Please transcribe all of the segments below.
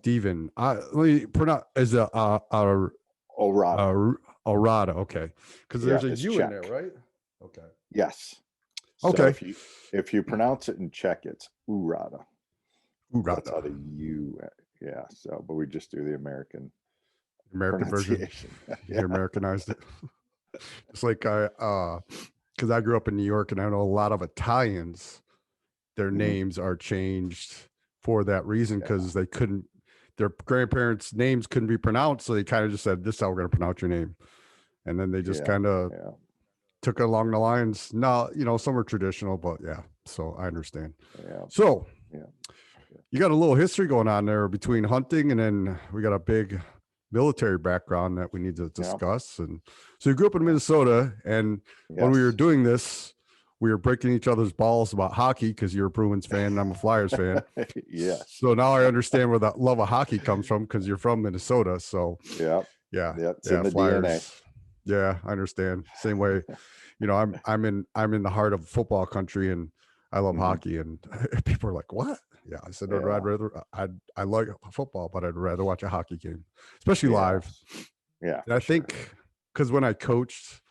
Steven. Let me pronounce is a Ourada. Ourada. Okay, because there's a U Czech. in there, right? Okay. Yes. Okay. So if you pronounce it in Czech, it's Ourada. That's how the U. Yeah. So, but we just do the American version. You Americanized it. It's like because I grew up in New York, and I know a lot of Italians. Their names are changed for that reason because they couldn't. Their grandparents' names couldn't be pronounced, so they kind of just said, "This is how we're going to pronounce your name," and then they just kind of took it along the lines. Now, some are traditional, but so I understand. Yeah. So, you got a little history going on there between hunting, and then we got a big military background that we need to discuss. And so you grew up in Minnesota, and when we were doing this, we were breaking each other's balls about hockey because you're a Bruins fan and I'm a Flyers fan. So now I understand where that love of hockey comes from because you're from Minnesota. So it's in the Flyers. DNA. Yeah, I understand. Same way, I'm in the heart of football country, and I love hockey. And people are like, "What?" Yeah, I said, I like football, but I'd rather watch a hockey game, especially live. Yeah, and I think because when I coached,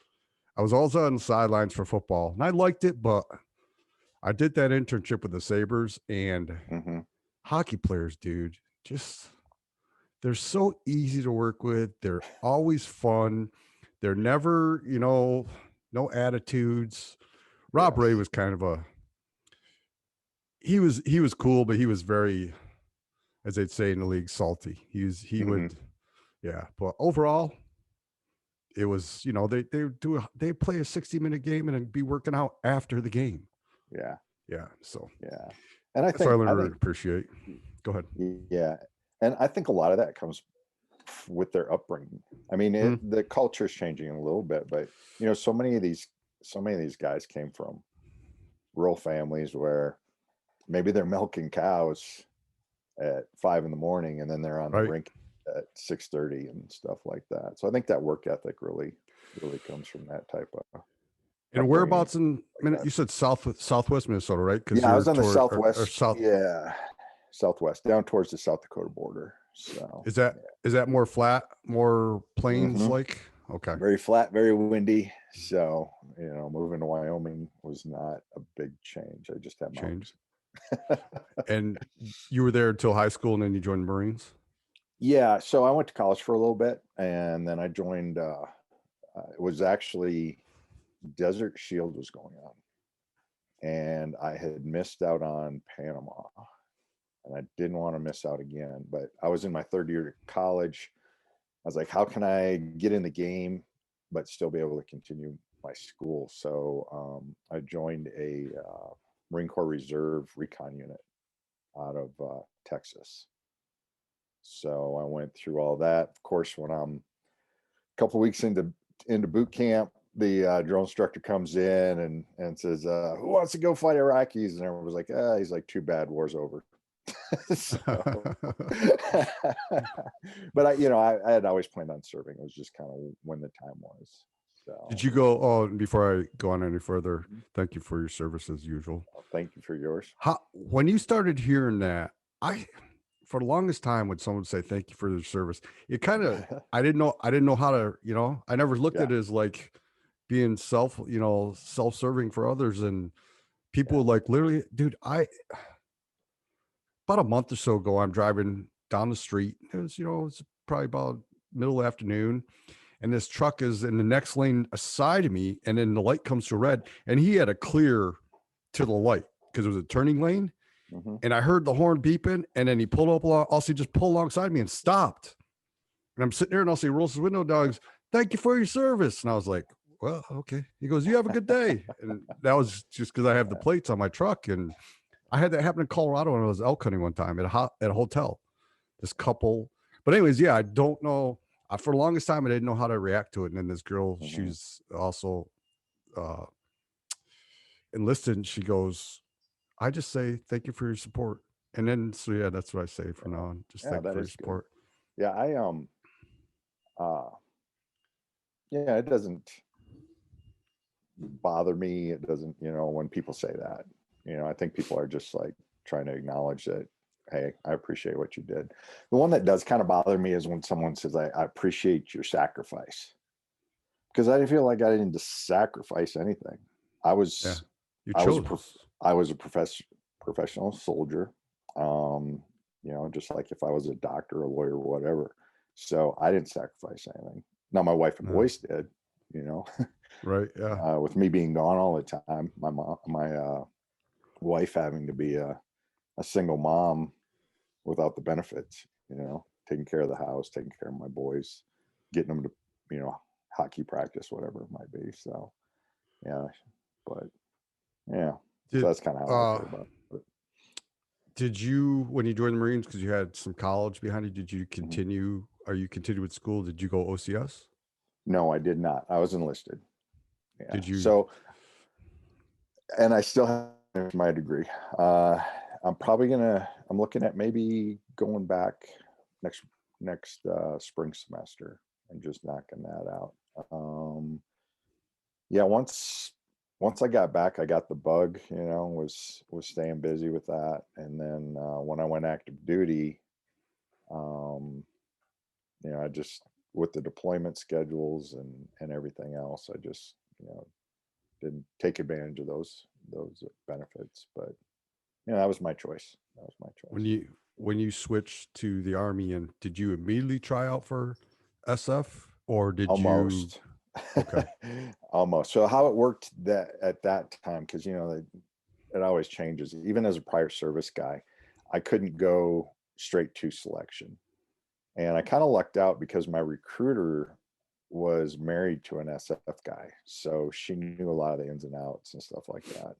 I was always on the sidelines for football, and I liked it, but I did that internship with the Sabres, and hockey players, dude, they're so easy to work with. They're always fun. They're never, no attitudes. Rob Ray was kind of he was cool, but he was very, as they'd say in the league, salty. He would, but overall, it was, they play a 60-minute game and then be working out after the game. So and I think I learned to appreciate. Go ahead. And I think a lot of that comes with their upbringing. I mean, the culture is changing a little bit, but so many of these guys came from rural families where maybe they're milking cows at 5 a.m, and then they're on the rink at 6:30 and stuff like that. So I think that work ethic really comes from that type of. And whereabouts in you said southwest Minnesota, right? Yeah, I was on the southwest. Southwest, down towards the South Dakota border. So is that more flat, more plains like? Okay. Very flat, very windy. So moving to Wyoming was not a big change. I just had change. And you were there until high school, and then you joined the Marines? Yeah. So I went to college for a little bit, and then I joined. It was actually Desert Shield was going on, and I had missed out on Panama, and I didn't want to miss out again. But I was in my third year of college. I was like, how can I get in the game but still be able to continue my school? So I joined a Marine Corps Reserve recon unit out of Texas. So I went through all that. Of course, when I'm a couple of weeks into boot camp, the drill instructor comes in and says, who wants to go fight Iraqis? And everyone was like, he's like, too bad, war's over. But I had always planned on serving. It was just kind of when the time was. So did you go? Oh, before I go on any further, thank you for your service as usual. Thank you for yours. When you started hearing that, for the longest time when someone would say thank you for your service, it kind of I didn't know how to, I never looked at it as like being self-serving for others, and people like literally, dude, about a month or so ago, I'm driving down the street. It was, it's probably about middle afternoon, and this truck is in the next lane aside of me, and then the light comes to red, and he had to clear to the light because it was a turning lane. And I heard the horn beeping, and then he pulled up. Also, he just pulled alongside me and stopped. And I'm sitting there, and he rolls his window down. Goes, thank you for your service. And I was like, well, okay. He goes, you have a good day. And that was just because I have the plates on my truck. And I had that happen in Colorado when I was elk hunting one time at a hotel. This couple. But anyways, I don't know. For the longest time, I didn't know how to react to it. And then this girl, she's also enlisted, and she goes, I just say thank you for your support. And then that's what I say from now on. Just thank you for your support. Good. Yeah, it doesn't bother me. It doesn't, when people say that. I think people are just like trying to acknowledge that hey, I appreciate what you did. The one that does kind of bother me is when someone says, I appreciate your sacrifice, because I feel like I didn't just sacrifice anything. I Yeah. was, You I was, chose. I was a professional soldier. You know, just like if I was a doctor, a lawyer, whatever. So I didn't sacrifice anything. Now my wife and No. boys did, you know, Right. Yeah. with me being gone all the time, my wife having to be a single mom without the benefits, you know, taking care of the house, taking care of my boys, getting them to, you know, hockey practice, whatever it might be. So yeah, but yeah, so Did that's kind of how I feel about it. did you, when you joined the Marines, because you had some college behind you, did you Mhm. continue? Are you continued with school? Did you go OCS? No, I did not. I was enlisted. Yeah. Did you? So, and I still have my degree. Uh, I'm looking at maybe going back next spring semester and just knocking that out. Yeah, once I got back, I got the bug, you know, was staying busy with that. And then when I went active duty, um, you know, I just, with the deployment schedules and everything else, I just, you know, didn't take advantage of those benefits. But you know, that was my choice. That was my When choice. you switched to the Army, and did you immediately try out for SF, or did you? Almost. Okay. Almost. So how it worked that at that time, because you know it always changes. Even as a prior service guy, I couldn't go straight to selection, and I kind of lucked out because my recruiter was married to an SF guy, so she knew a lot of the ins and outs and stuff like that.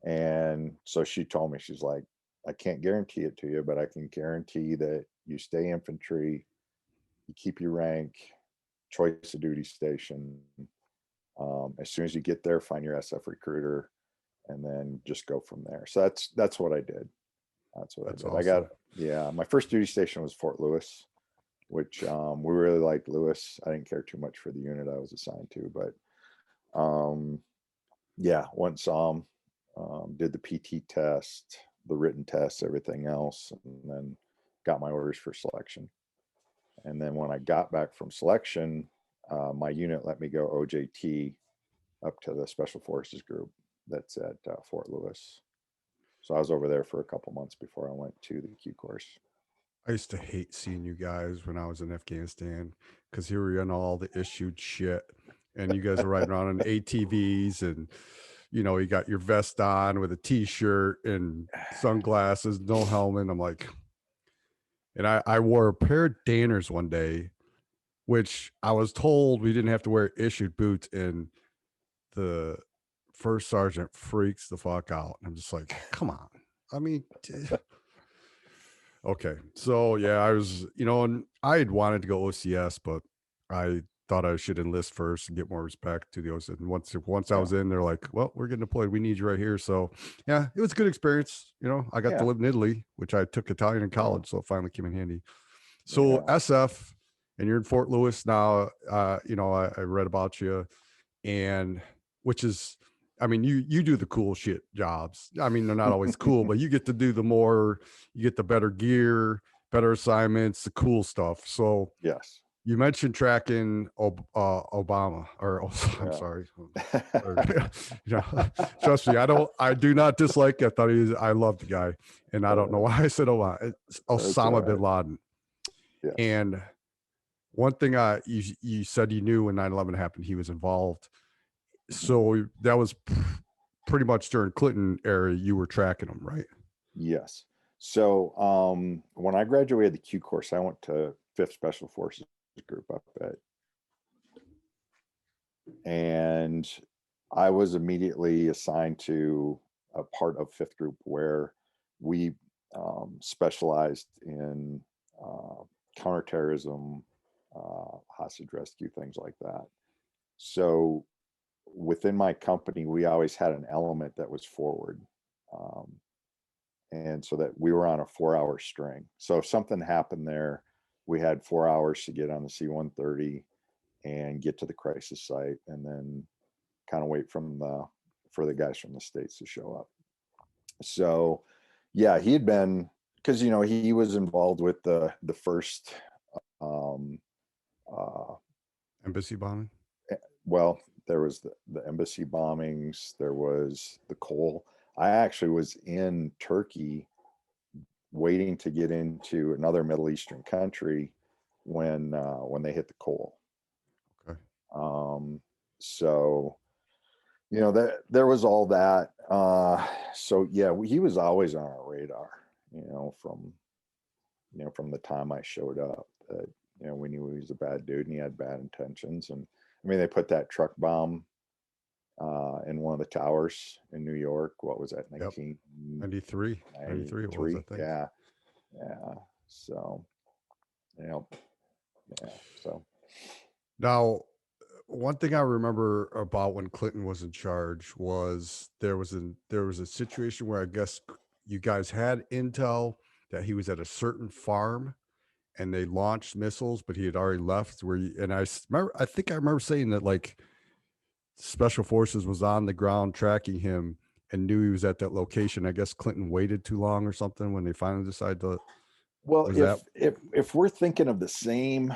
And so she told me, she's like, I can't guarantee it to you, but I can guarantee that you stay infantry, you keep your rank, choice of duty station. As soon as you get there, find your SF recruiter, and then just go from there. So that's what I did. That's what I That's did. I got, awesome. yeah. My first duty station was Fort Lewis, which we really liked Lewis. I didn't care too much for the unit I was assigned to, but yeah, went saw him, did the PT test, the written tests, everything else, and then got my orders for selection. And then when I got back from selection, my unit let me go OJT up to the Special Forces group that's at Fort Lewis. So I was over there for a couple months before I went to the Q course. I used to hate seeing you guys when I was in Afghanistan, because here we are on all the issued shit, and you guys are riding around on ATVs, and you got your vest on with a t-shirt and sunglasses, no helmet. I'm like, and I wore a pair of Danners one day, which I was told we didn't have to wear issued boots, and the first sergeant freaks the fuck out. I'm just like, come on. I mean, okay. So yeah, I was, and I had wanted to go OCS, but I thought I should enlist first and get more respect to the OCS. And once I Yeah, was in, they're like, well, we're getting deployed. We need you right here. So yeah, it was a good experience. I got to yeah, live in Italy, which I took Italian in yeah, college, so it finally came in handy. So yeah. SF, and you're in Fort Lewis now. I read about you, and which is, I mean, you do the cool shit jobs. I mean, they're not always cool, but you get to do you get the better gear, better assignments, the cool stuff. So Yes. you mentioned tracking Obama, or I'm Yeah. sorry, or, trust me, I do not dislike. I love the guy, and I don't know why I said Obama. It's That's all Osama bin right. Laden. Yes. And one thing you said you knew when 9/11 happened, he was involved. Mhm. So that was pretty much during Clinton era. You were tracking him, right? Yes. So when I graduated the Q course, I went to 5th Special Forces group up at, and I was immediately assigned to a part of 5th group where we specialized in counterterrorism, hostage rescue, things like that. So within my company, we always had an element that was forward. Um, and so that we were on a 4-hour string. So if something happened there, we had 4 hours to get on the C-130 and get to the crisis site, and then kind of wait for the guys from the States to show up. So yeah, he had been because he was involved with the first um Embassy bombing. well, there was the embassy bombings, there was the coal. I actually was in Turkey waiting to get into another Middle Eastern country when they hit the coal. Okay. So that there was all that. So yeah, he was always on our radar, from the time I showed up. That we knew he was a bad dude and he had bad intentions. And I mean, they put that truck bomb in one of the towers in New York. What was that? Yep. 1993. 93 it was, I think. Yeah. So yeah. So Now, one thing I remember about when Clinton was in charge was there was a situation where I guess you guys had intel that he was at a certain farm and they launched missiles, but he had already left. I think I remember saying that like special forces was on the ground tracking him and knew he was at that location. I guess Clinton waited too long or something when they finally decided to. well, Was that if we're thinking of the same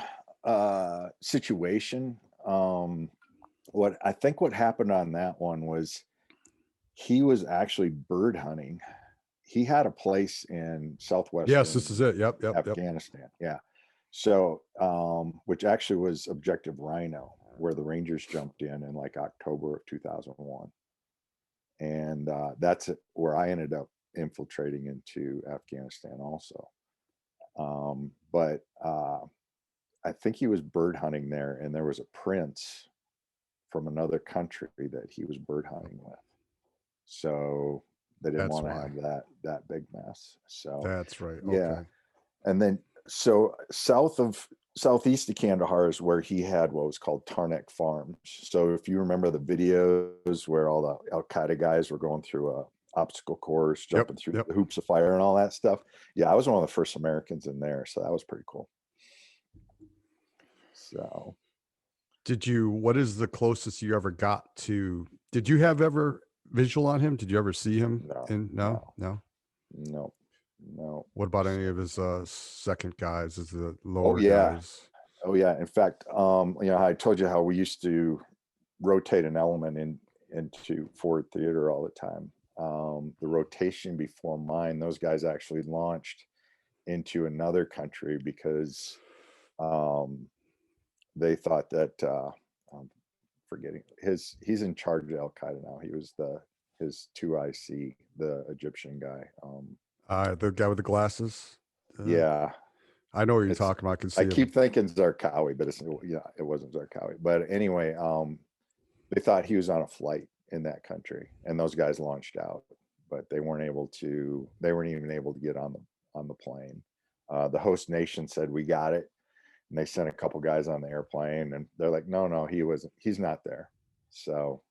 situation, what happened on that one was he was actually bird hunting. He had a place in southwestern Yes, this is it. Yep. Afghanistan. Yeah. So, which actually was Objective Rhino, where the Rangers jumped in like October of 2001. And that's where I ended up infiltrating into Afghanistan also. But I think he was bird hunting there, and there was a prince from another country that he was bird hunting with. So they didn't That's want to why. have that big mess. So That's right. yeah. Okay. And then so southeast of Kandahar is where he had what was called Tarnak Farms. So if you remember the videos where all the Al Qaeda guys were going through a obstacle course, jumping through the hoops of fire and all that stuff. Yeah, I was one of the first Americans in there, so that was pretty cool. So what is the closest you ever got to? Did you have ever visual on him? Did you ever see him? No. What about any So, of his second guys? Is the oh lower yeah. guys? Oh yeah. In fact, I told you how we used to rotate an element into Ford Theater all the time. The rotation before mine, those guys actually launched into another country because they thought that I'm forgetting he's in charge of Al Qaeda now. He was his 2IC, the Egyptian guy. The guy with the glasses. Yeah, I know what you're talking about. I can see I him. keep thinking Zarqawi, but it wasn't Zarqawi. But anyway, they thought he was on a flight in that country, and those guys launched out, but they weren't even able to get on the plane. The host nation said, "We got it," and they sent a couple guys on the airplane, and they're like, "No, he's not there." So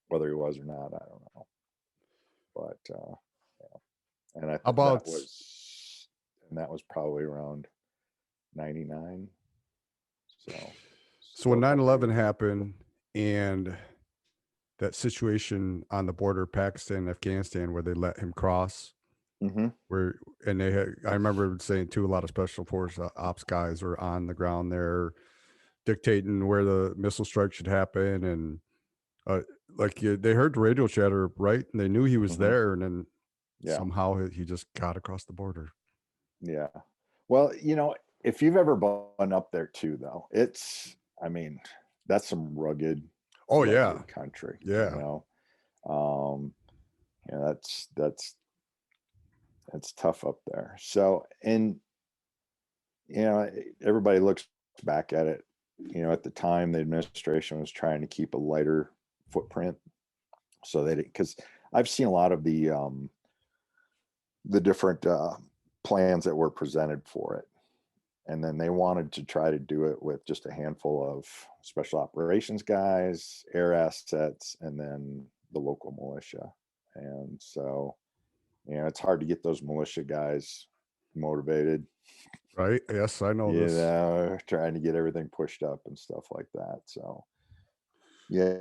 whether he was or not, I don't know. But yeah. And I think that was probably around 99. So when 9/11 happened and that situation on the border of Pakistan and Afghanistan where they let him cross, I remember saying too, a lot of special force ops guys were on the ground there dictating where the missile strike should happen. And they heard the radio chatter, right? And they knew he was there. And then somehow he just got across the border. Yeah. Well, if you've ever been up there too, though, that's some rugged, country. Yeah. That's tough up there. So, and everybody looks back at it. At the time, the administration was trying to keep a lighter footprint, so because I've seen a lot of the different plans that were presented for it. And then they wanted to try to do it with just a handful of special operations guys, air assets, and then the local militia. And so, it's hard to get those militia guys motivated. Right. Yes, I know this. Trying to get everything pushed up and stuff like that. So, yeah,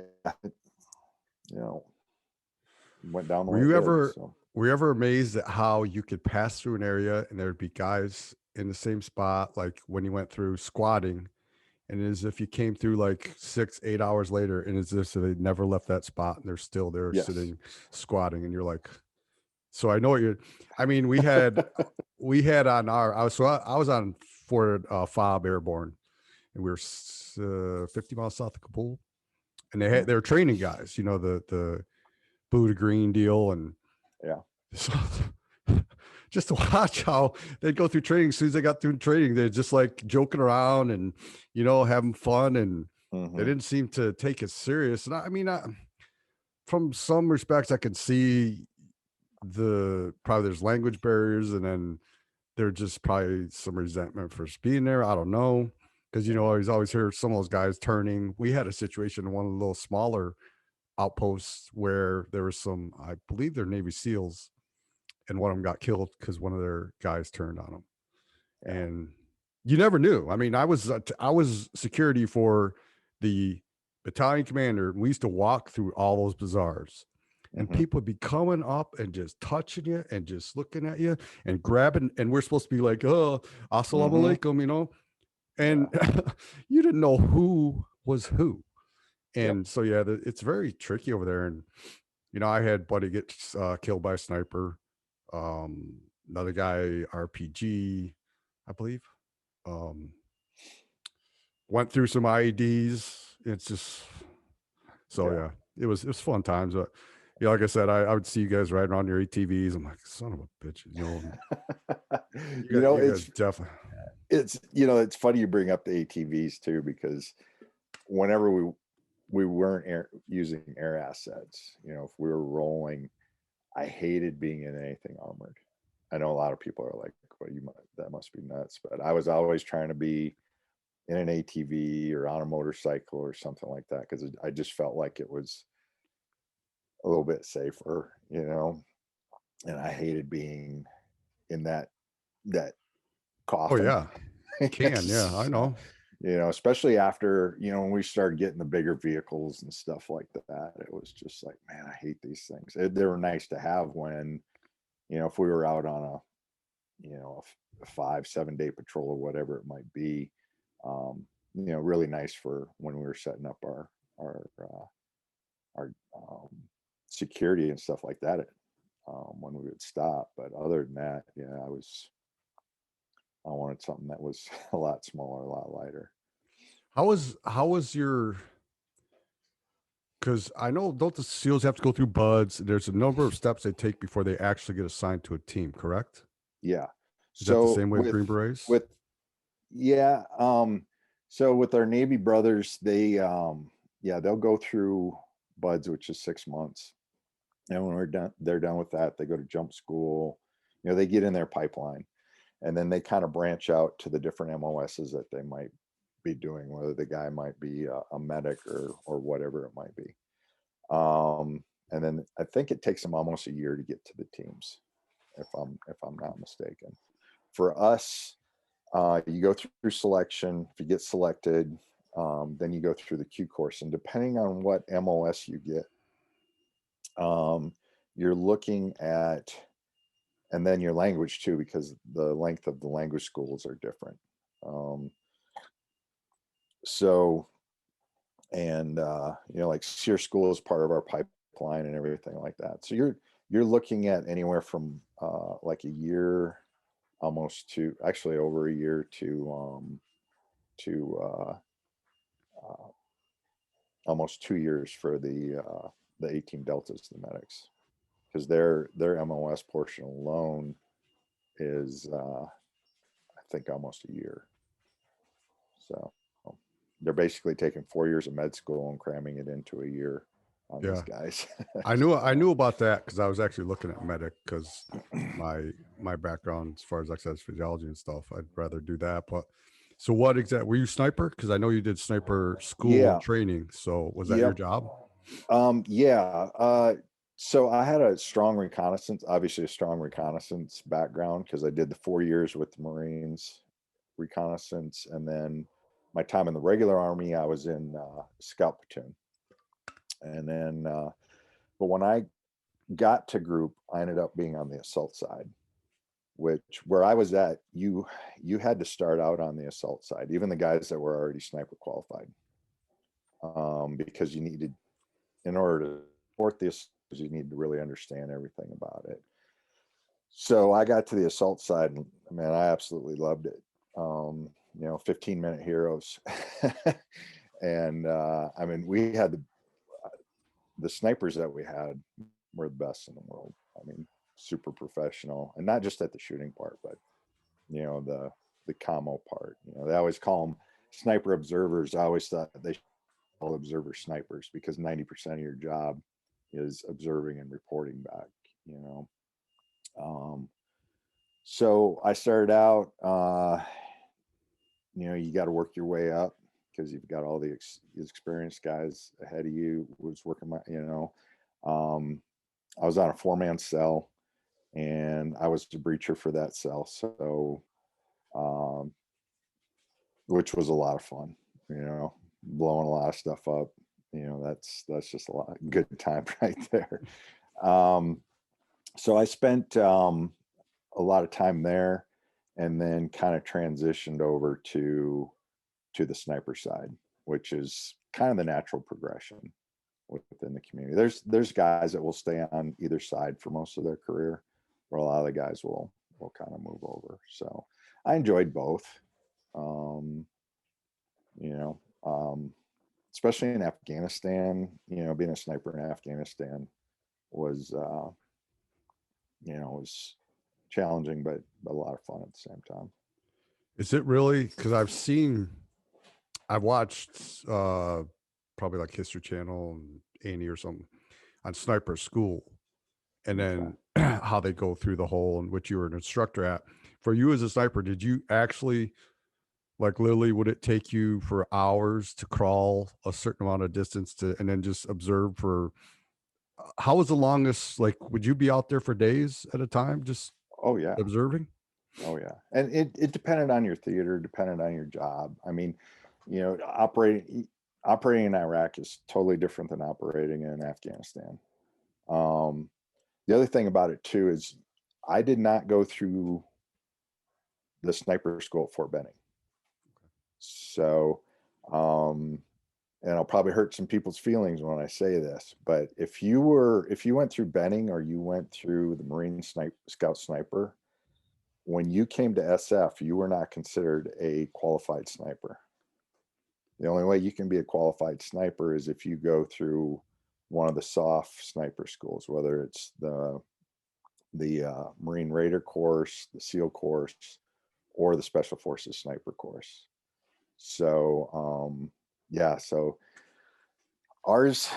went down the way. Were you ever were you ever amazed at how you could pass through an area and there'd be guys in the same spot, like when you went through squatting, and as if you came through like 6, 8 hours later, and as if they never left that spot and they're still there Yes. sitting squatting, and you're like, so I know what you're. I mean, we had on our. I was on Fort Fob Airborne, and we were 50 miles south of Kabul, and Mhm. they were training guys. You know, the Buddha Green deal, and Yeah. so just to watch how they'd go through training. As soon as they got through training, they're just like joking around and having fun, and they Hmm. didn't seem to take it serious. And I mean, from some respects, I can see probably there's language barriers, and then there's just probably some resentment for just being there. I don't know. Because Yeah. I always hear some of those guys turning. We had a situation in one of the little smaller outposts where there was some, I believe they're Navy SEALs, and one of them got killed because one of their guys turned on them. Yeah. And you never knew. I mean, I was security for the battalion commander. We used to walk through all those bazaars, and Hmm. people would be coming up and just touching you and just looking at you and grabbing. And we're supposed to be like, "Oh, assalamu Hmm. alaikum," and Yeah. you didn't know who was who. Yep. And so, yeah, it's very tricky over there. And I had buddy get killed by a sniper. Um, Another guy RPG, I believe. Um, Went through some IEDs. It's just so, Yeah. yeah. It was fun times. But yeah, like I said, I would see you guys riding around your ATVs. I'm like, son of a bitch. You know, You guys definitely. it's funny you bring up the ATVs too, because whenever we weren't using air assets, if we were rolling, I hated being in anything armored. I know a lot of people are like, well, that must be nuts, but I was always trying to be in an ATV or on a motorcycle or something like that, because I just felt like it was a little bit safer, and I hated being in that Oh, coffin. yeah. Can. Yeah, I know. Especially after, when we started getting the bigger vehicles and stuff like that, it was just like, man, I hate these things. They were nice to have when, if we were out on a 5, 7 day patrol or whatever it might be. Really nice for when we were setting up our security and stuff like that, when we would stop. But other than that, yeah, I wanted something that was a lot smaller, a lot lighter. How was your? Because I know, don't the SEALs have to go through buds? There's a number of steps they take before they actually get assigned to a team, correct? Yeah. Is that the So same way with with Green Berets? with yeah, so with our Navy brothers, yeah, they'll go through buds, which is 6 months. And when they're done with that, they go to jump school. They get in their pipeline, and then they kind of branch out to the different MOSs that they might be doing, whether the guy might be a medic or whatever it might be. And then I think it takes them almost a year to get to the teams, if I'm not mistaken. For us, you go through selection. If you get selected, then you go through the Q course, and depending on what MOS you get, um, you're looking at, and then your language too, because the length of the language schools are different. Um, so, and like SEER school is part of our pipeline and everything like that. So you're looking at anywhere from like a year, almost to actually over a year to uh, almost 2 years for the 18 deltas, the medics, because their MOS portion alone is I think almost a year. So they're basically taking 4 years of med school and cramming it into a year on these Yeah. guys. I So, knew about that because I was actually looking at medic because my background as far as exercise physiology and stuff, I'd rather do that. But so what exactly were you sniper? Because I know you did sniper school and yeah. training. So was that your Yep. job? Yeah. So I had a strong reconnaissance, obviously a strong reconnaissance background, because I did the 4 years with the Marines reconnaissance, and then my time in the regular army, I was in scout platoon, and then but when I got to group, I ended up being on the assault side, which where I was at, you had to start out on the assault side, even the guys that were already sniper qualified, because you needed, in order to support this, you need to really understand everything about it. So I got to the assault side, and man, I absolutely loved it. 15-minute heroes. And I mean, we had the snipers that we had were the best in the world. I mean, super professional, and not just at the shooting part, but the commo part. They always call them sniper observers. I always thought they should call observer snipers, because 90% of your job is observing and reporting back. So I started out, you got to work your way up, because you've got all the experienced guys ahead of you. Was working I was on a 4-man cell, and I was the breacher for that cell. So, which was a lot of fun, blowing a lot of stuff up. That's just a lot good time right there. So I spent a lot of time there, and then kind of transitioned over to the sniper side, which is kind of the natural progression within the community. There's guys that will stay on either side for most of their career, where a lot of the guys will kind of move over. So I enjoyed both. Especially in Afghanistan, being a sniper in Afghanistan was was challenging, but a lot of fun at the same time. Is it really? Because I've watched probably like History Channel and Annie or something on sniper school, and then how they go through the hole, and which you were an instructor at. For you as a sniper, did you actually, like, literally, would it take you for hours to crawl a certain amount of distance and then just observe for, how was the longest, like, would you be out there for days at a time just Oh yeah. observing? Oh yeah. And it depended on your theater, depended on your job. I mean, operating in Iraq is totally different than operating in Afghanistan. The other thing about it too is I did not go through the sniper school at Fort Benning. So, and I'll probably hurt some people's feelings when I say this, but if you went through Benning, or you went through the Marine Scout Sniper, when you came to SF, you were not considered a qualified sniper. The only way you can be a qualified sniper is if you go through one of the soft sniper schools, whether it's the Marine Raider course, the SEAL course, or the Special Forces sniper course. So so ours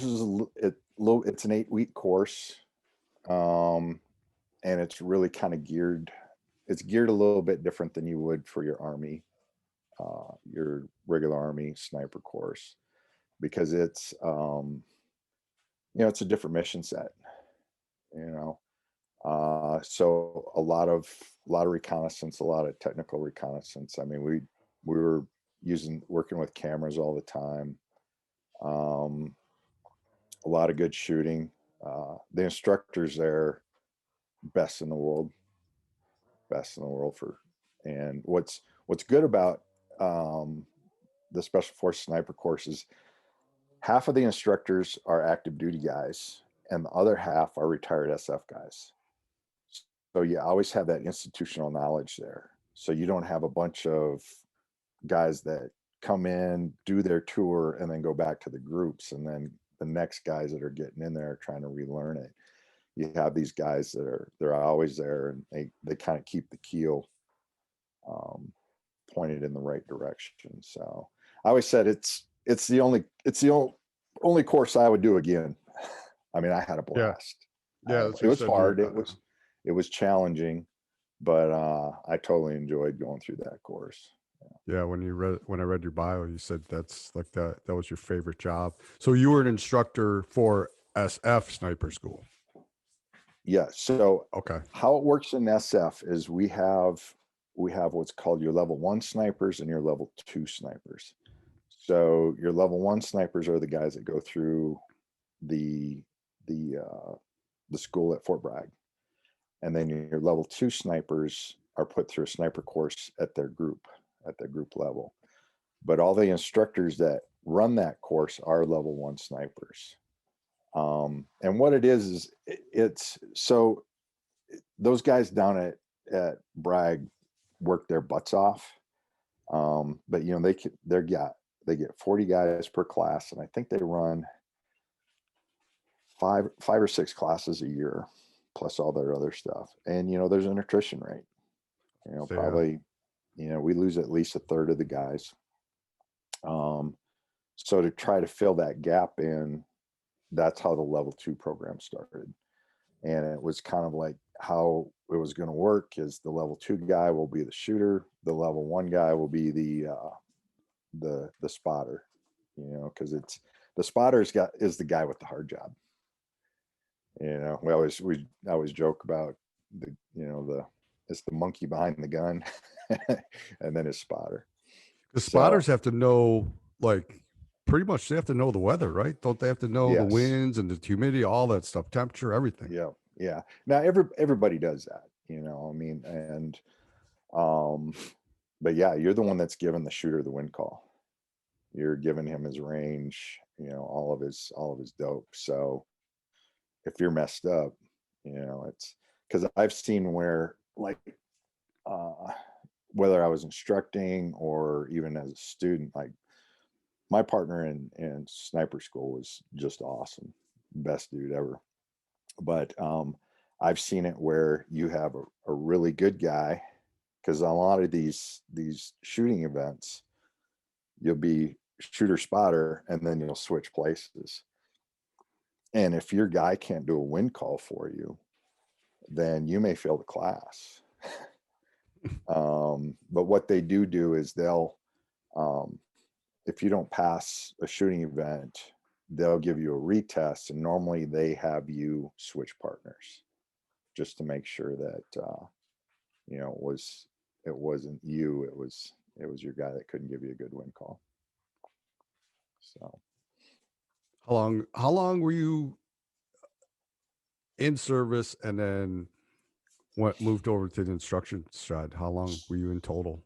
is it's an 8-week course, and it's really kind of geared a little bit different than you would for your Army, your regular Army sniper course, because it's it's a different mission set. So a lot of reconnaissance, a lot of technical reconnaissance. I mean, we were working with cameras all the time. A lot of good shooting. The instructors there, best in the world and what's good about the Special Forces sniper courses, half of the instructors are active duty guys, and the other half are retired SF guys. So you always have that institutional knowledge there. So you don't have a bunch of guys that come in, do their tour, and then go back to the groups, and then the next guys that are getting in there are trying to relearn it. You have these guys that they're always there, and they kind of keep the keel pointed in the right direction. So I always said it's the only course I would do again. I mean, I had a blast. Yeah, It was hard. It was challenging, but I totally enjoyed going through that course. Yeah, when I read your bio, you said that's like that was your favorite job. So you were an instructor for SF sniper school. Yeah. So Okay. how it works in SF is we have what's called your level 1 snipers and your level 2 snipers. So your level 1 snipers are the guys that go through the school at Fort Bragg. And then your level 2 snipers are put through a sniper course at their group level. But all the instructors that run that course are level 1 snipers. And what it is it's so those guys down at Bragg work their butts off. But you know, they get 40 guys per class, and I think they run five or six classes a year, plus all their other stuff. And you know, there's an attrition rate. You know, So, probably, you know, we lose at least a third of the guys. So to try to fill that gap in, that's how the level 2 program started. And it was kind of like how it was going to work is the level 2 guy will be the shooter, the level 1 guy will be the spotter, you know, because it's the spotter is the guy with the hard job. You know, I always joke about it's the monkey behind the gun, and then his spotter. the spotters have to know, like, pretty much they have to know the weather, right? Don't they have to know the Yes. winds and the humidity, all that stuff, temperature, everything? Yeah. Now everybody does that, you know. I mean, and but yeah, you're the one that's giving the shooter the wind call. You're giving him his range, you know, all of his dope. So if you're messed up, you know, it's because I've seen where, like, whether I was instructing or even as a student, like my partner in sniper school was just awesome, best dude ever. But I've seen it where you have a really good guy, because a lot of these shooting events, you'll be shooter spotter and then you'll switch places. And if your guy can't do a wind call for you, then you may fail the class. But what they do is they'll, if you don't pass a shooting event, they'll give you a retest, and normally they have you switch partners just to make sure that you know, it wasn't you, it was your guy that couldn't give you a good wind call. So How long were you in service and then moved over to the instruction side? How long were you in total?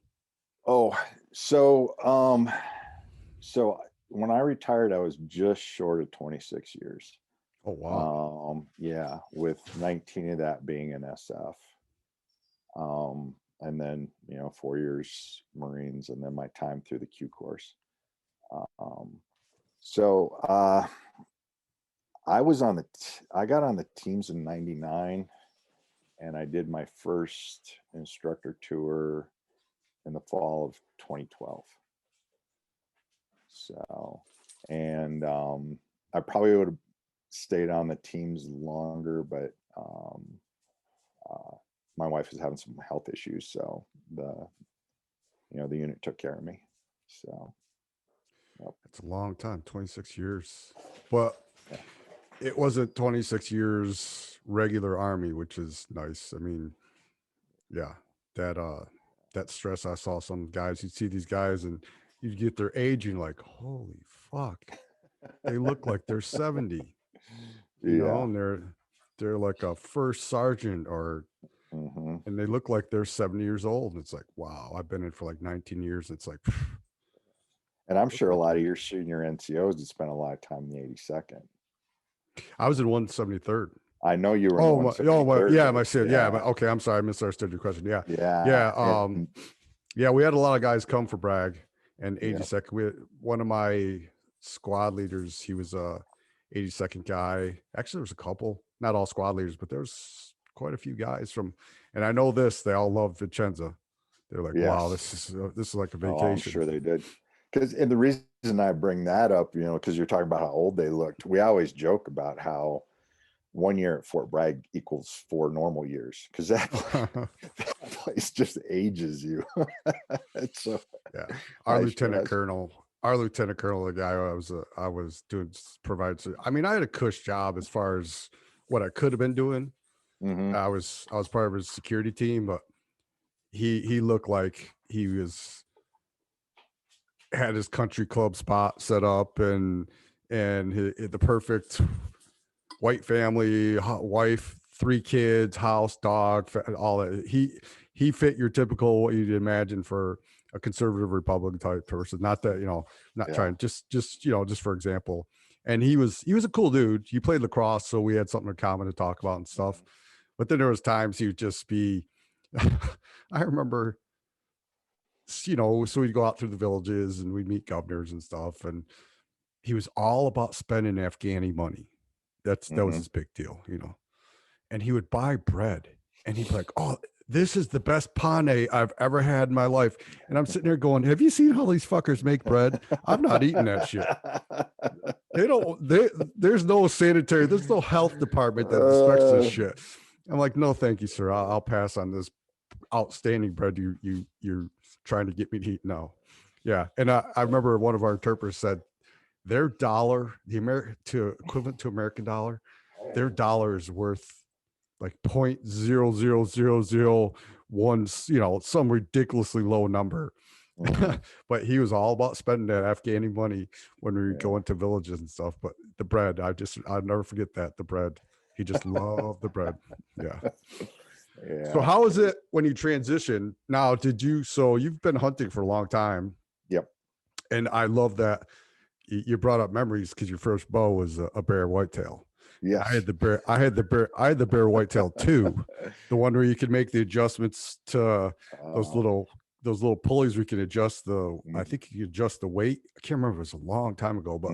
So when I retired, I was just short of 26 years. Oh, wow. Yeah, with 19 of that being in SF. And then, you know, 4 years Marines, and then my time through the Q course. So I got on the teams in 99, and I did my first instructor tour in the fall of 2012. So, and I probably would have stayed on the teams longer, but my wife was having some health issues, so the unit took care of me. So It's a long time, 26 years. But yeah. it wasn't 26 years regular Army, which is nice. I mean, yeah, that stress. I saw some guys, you'd see these guys and you'd get their age and you're like, holy fuck, they look like they're 70, you know, and they're like a first sergeant and they look like they're 70 years old. And it's like, wow, I've been in for like 19 years. It's like, and I'm sure a lot of your senior NCOs had spent a lot of time in the 82nd. I was in 173rd. I know you were in Oh, the 173rd. yeah, my shit. Yeah, but okay, I'm sorry, I misunderstood your question. Yeah. Yeah. Yeah, we had a lot of guys come for Bragg and 82nd. We had one of my squad leaders, he was a 82nd guy. Actually, there was a couple, not all squad leaders, but there's quite a few guys from, and I know this, they all love Vicenza. They're like, wow, this is like a vacation. I'm sure they did. And the reason I bring that up, you know, because you're talking about how old they looked. We always joke about how 1 year at Fort Bragg equals 4 normal years, because that place just ages you. So yeah, our lieutenant colonel, the guy I was doing provides. I mean, I had a cush job as far as what I could have been doing. I was part of his security team, but he looked like he had his country club spot set up, and and the perfect white family, wife, 3 kids, house, dog, all that. He fit your typical what you'd imagine for a conservative Republican type person. Not that, not Yeah. trying, just just for example. And he was a cool dude. He played lacrosse, so we had something in common to talk about and stuff. But then there was times he would just be I remember, so we'd go out through the villages and we'd meet governors and stuff, and he was all about spending Afghani money. That was his big deal, and he would buy bread and he'd be like, "Oh, this is the best pane I've ever had in my life." And I'm sitting there going, "Have you seen how these fuckers make bread? I'm not eating that shit. There's no sanitary, there's no health department that inspects this shit." I'm like, "No, thank you, sir. I'll pass on this outstanding bread you're trying to get me to eat now." Yeah. And I remember one of our interpreters said their dollar, equivalent to American dollar, their dollar is worth like 0.00001, some ridiculously low number. But he was all about spending that Afghani money when we go into villages and stuff. But the bread, I'll never forget that. The bread, he just loved the bread. Yeah. So how is it when you transition now? So you've been hunting for a long time. Yep. And I love that you brought up memories, because your first bow was a bear whitetail. Yeah, I had the bear whitetail too, the one where you could make the adjustments to those little pulleys. We can adjust I think you could adjust the weight. I can't remember. It was a long time ago, but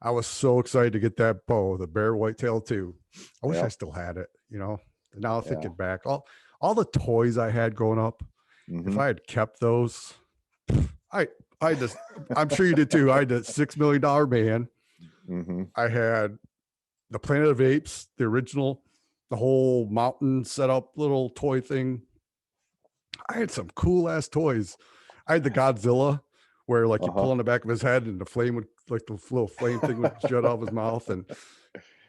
I was so excited to get that bow, the bear whitetail too. I wish I still had it. Now thinking back, all the toys I had growing up, if I had kept those, I'm sure you did too. I had a $6 million man. I had the Planet of Apes, the original, the whole mountain setup little toy thing. I had some cool ass toys. I had the Godzilla, where like you pull on the back of his head and the flame would, like the little flame thing would jut out of his mouth and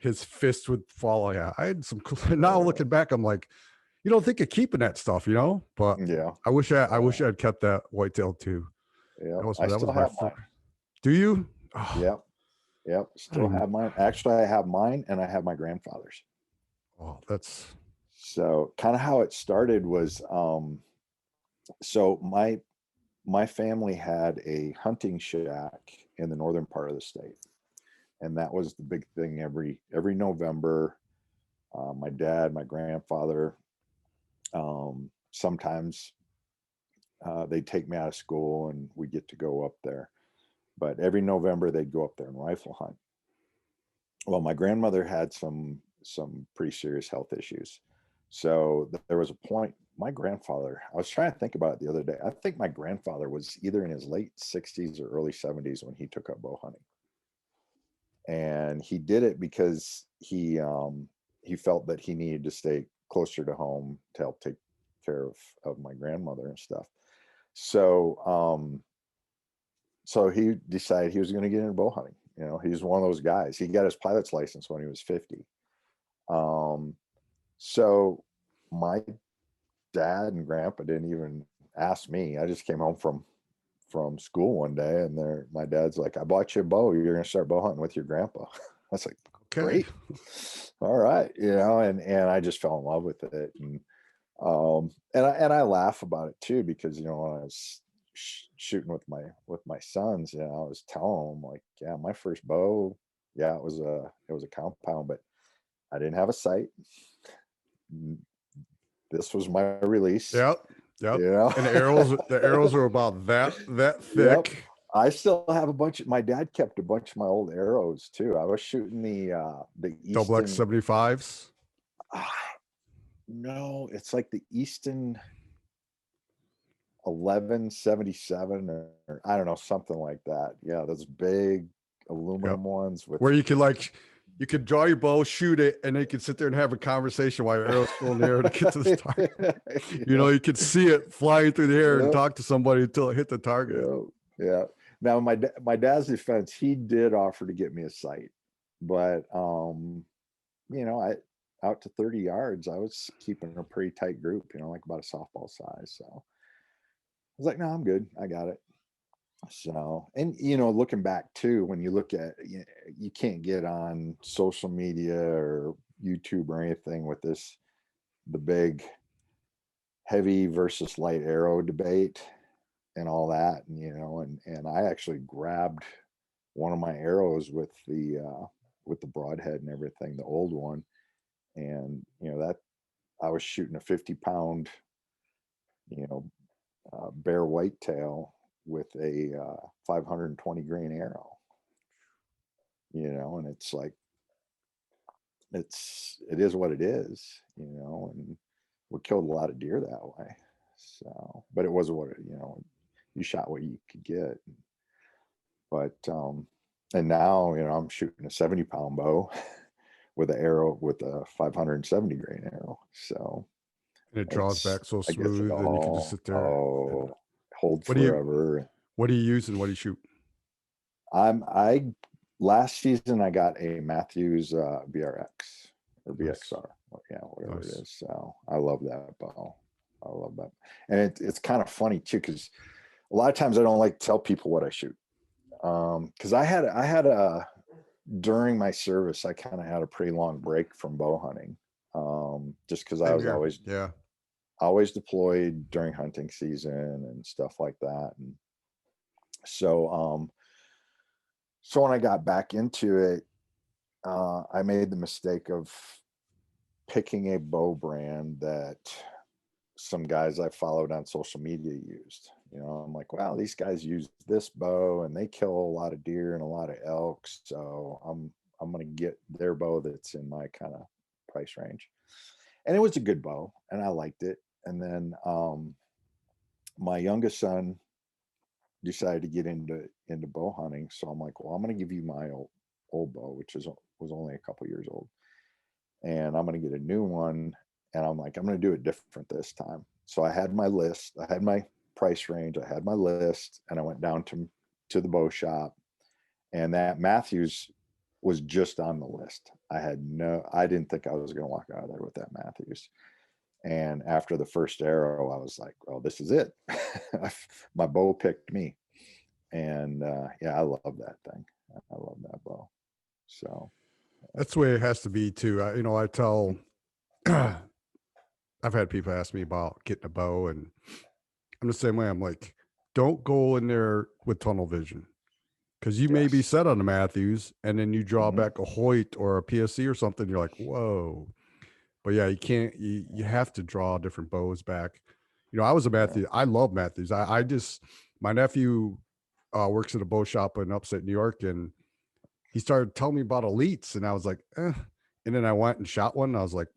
his fist would fall. Yeah, I had some cool. Now looking back, I'm like, you don't think of keeping that stuff, but I wish I had kept that whitetail too. Yeah, I still have mine. Do you? Oh. Yep. Still have mine. Actually, I have mine and I have my grandfather's. Oh, that's so kind of how it started was, so my family had a hunting shack in the northern part of the state, and that was the big thing every November. My dad, my grandfather, sometimes they'd take me out of school and we get to go up there. But every November they'd go up there and rifle hunt. Well, my grandmother had some pretty serious health issues. So there was a point, my grandfather, I was trying to think about it the other day. I think my grandfather was either in his late 60s or early 70s when he took up bow hunting. And he did it because he felt that he needed to stay closer to home to help take care of my grandmother and stuff. So so he decided he was going to get into bow hunting. He's one of those guys. He got his pilot's license when he was 50. So my dad and grandpa didn't even ask me. I just came home from school one day, and my dad's like, "I bought you a bow. You're going to start bow hunting with your grandpa." I was like, okay. Great. All right. And I just fell in love with it. And I laugh about it too, because, when I was shooting with my sons, I was telling them, like, yeah, my first bow, yeah, it was a compound, but I didn't have a sight. This was my release. Yep. And the arrows are about that thick. Yep. I still have my dad kept a bunch of my old arrows too. I was shooting the Easton double X75s. No, it's like the Easton 1177 or I don't know, something like that. Yeah, those big aluminum ones with where you could draw your bow, shoot it, and then you could sit there and have a conversation while your arrow's still in the air to get to the target. You could see it flying through the air and talk to somebody until it hit the target. Yeah. Now, my dad's defense, he did offer to get me a sight, but I out to 30 yards, I was keeping a pretty tight group, like about a softball size. So I was like, no, I'm good. I got it. So, and looking back too, when you look at, you can't get on social media or YouTube or anything with the big heavy versus light arrow debate and all that. And, and I actually grabbed one of my arrows with the broadhead and everything, the old one. And, that I was shooting a 50-pound, you know, bare whitetail with a 520 grain arrow, and it's like, it is what it is, and we killed a lot of deer that way. So, but it was what you shot what you could get. But and now, I'm shooting a 70-pound bow with an arrow with a 570 grain arrow. So And it draws back so I guess it smooth, and you can just sit there. hold What do you forever. What do you use and what do you shoot? I last season I got a Matthews BRX or Nice. BXR, whatever Nice. it is. So I love that bow. I love that, and it's kind of funny too, because a lot of times I don't like to tell people what I shoot, because I had a during my service I kind of had a pretty long break from bow hunting, just because I Same was here. always deployed during hunting season and stuff like that, and so so when I got back into it, I made the mistake of picking a bow brand that some guys I followed on social media used. I'm like, wow, these guys use this bow and they kill a lot of deer and a lot of elk. So I'm gonna get their bow that's in my kind of price range. And it was a good bow and I liked it. And then my youngest son decided to get into bow hunting. So I'm like, well, I'm gonna give you my old bow, which was only a couple years old. And I'm going to get a new one. And I'm like, I'm going to do it different this time. So I had my list, I had my price range, I had my list, and I went down to the bow shop, and that Matthews was just on the list. I didn't think I was going to walk out of there with that Matthews. And after the first arrow, I was like, well, this is it. My bow picked me. And I love that thing. I love that bow. So That's the way it has to be too. I tell, I've had people ask me about getting a bow, and I'm the same way. I'm like, don't go in there with tunnel vision, because you may be yes. set on a Matthews, and then you draw Mhm. back a Hoyt or a PSC or something. You're like, whoa. But yeah, you can't. You have to draw different bows back. I was a Matthews. I love Matthews. I just, my nephew works at a bow shop in upstate New York, and he started telling me about elites, and I was like, eh. And then I went and shot one. And I was like,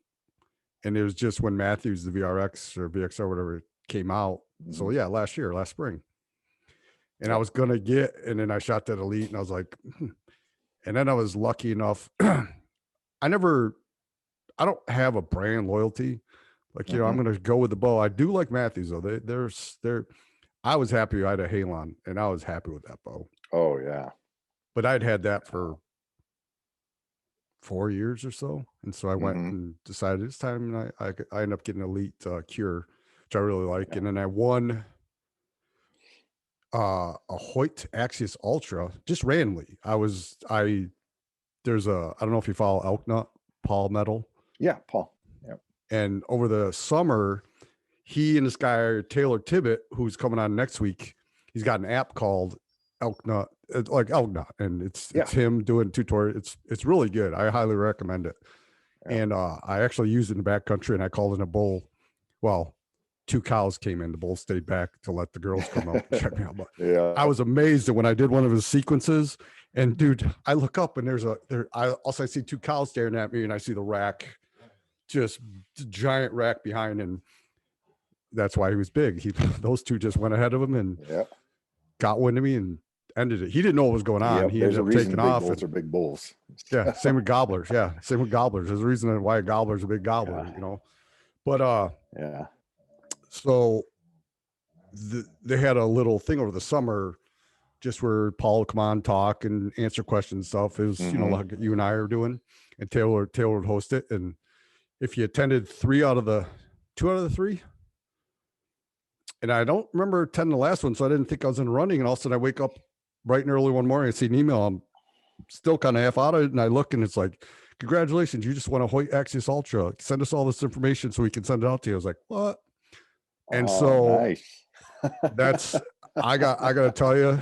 and it was just when Matthews, the VRX or VXR, whatever, came out. Mhm. So yeah, last spring. And I Yep. was gonna get, and then I shot that elite, and I was like, and then I was lucky enough. I don't have a brand loyalty. Like, I'm gonna go with the bow. I do like Matthews though. They're. I was happy I had a Halon, and I was happy with that bow. Oh yeah. But I'd had that for 4 years or so, and so I went Mhm. and decided it's time. And I ended up getting elite Cure, which I really like, Yeah. and then I won a Hoyt Axios Ultra just randomly. There's I don't know if you follow Elk Nut, Paul Metal. Yeah, Paul. Yep. And over the summer, he and this guy Taylor Tibbet, who's coming on next week, he's got an app called Elk Nut, like Elk Nut, and it's him doing tutorial. It's really good. I highly recommend it. Yeah. And I actually used it in the backcountry, and I called in a bull. Well, 2 cows came in. The bull stayed back to let the girls come out and check me out. But Yeah. I was amazed that when I did one of his sequences, and dude, I look up and I see 2 cows staring at me, and I see the rack, just giant rack behind, and that's why he was big. Those 2 just went ahead of him and got wind of me and ended it. He didn't know what was going on. He ended up taking off. Bulls are big bulls. Yeah, same with gobblers. Yeah, same with gobblers. There's a reason why a gobbler's a big gobbler, But yeah. So they had a little thing over the summer, just where Paul would come on, talk, and answer questions and stuff. It was like you and I are doing, and Taylor would host it. And if you attended 2 out of the 3, and I don't remember attending the last one, so I didn't think I was in running. And all of a sudden, I wake up bright and early one morning, I see an email. I'm still kind of half out of it, and I look, and it's like, "Congratulations, you just won a Hoyt Axis Ultra. Send us all this information so we can send it out to you." I was like, "What?" And Oh, so nice. that's I got to tell you,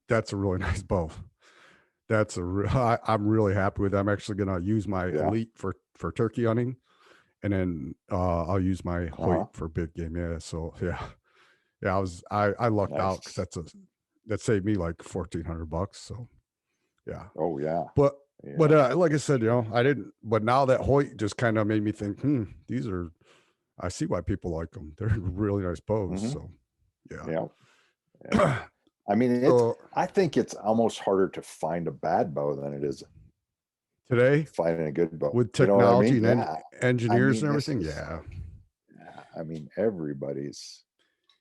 that's a really nice bow. That's I'm really happy with it. I'm actually going to use my Yeah. Elite for turkey hunting, and then I'll use my Hoyt Uh-huh. for big game. Yeah. So yeah, I lucked out because Nice. that saved me like $1,400. So yeah, Oh, yeah. but Yeah. like I said, I didn't. But now that Hoyt just kind of made me think, these are. I see why people like them. They're really nice bows. Mhm. So yeah. Yeah. Yeah. I mean, So I think it's almost harder to find a bad bow than it is today finding a good bow. with You know what I technology mean? and Yeah. I engineers mean, and everything, yeah, I mean, everybody's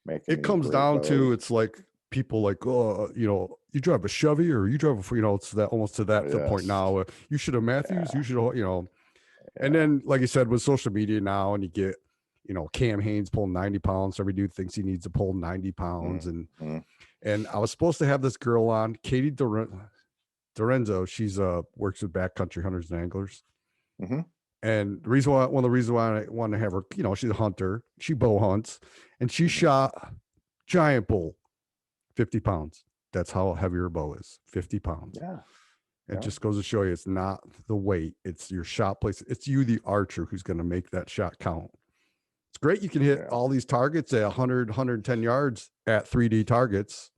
making it these comes great down to bows. it's like people like, oh, you drive a Chevy or you drive a, it's that almost to that the point Yes. now. You should have Matthews, Yeah. you should, and Yeah. then like you said with social media now, and you get, Cam Haynes pulling 90 pounds. Every dude thinks he needs to pull 90 pounds, Mm-hmm. and I was supposed to have this girl on, Katie Dorenzo. She's works with backcountry hunters and anglers. Mm-hmm. And one of the reasons why I want to have her, she's a hunter, she bow hunts, and she Mm-hmm. shot giant bull, 50 pounds. That's how heavy her bow is, 50 pounds. Yeah. It Yeah. just goes to show you it's not the weight, it's your shot place. It's you, the archer, who's going to make that shot count. It's great. You can hit Yeah. all these targets at 100, 110 yards at 3D targets.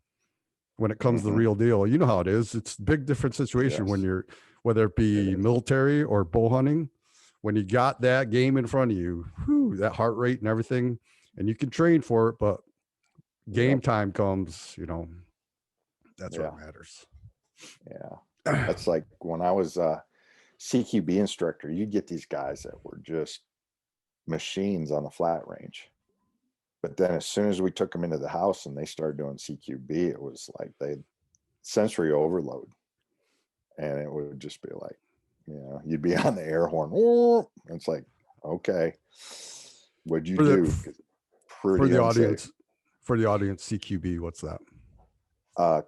When it comes to the Mm-hmm. real deal, you know how it is. It's a big different situation when Yes. you're, whether it be It is. military or bow hunting, when you got that game in front of you, that heart rate and everything, and you can train for it, but game Yep. time comes, that's where Yeah. it matters. Yeah. That's like when I was a CQB instructor, you get these guys that were just machines on the flat range. But then as soon as we took them into the house and they started doing CQB, it was like they sensory overload. And it would just be like, you'd be on the air horn. And it's like, okay, what'd you For the do? for Pretty the unsafe. audience, CQB, what's that?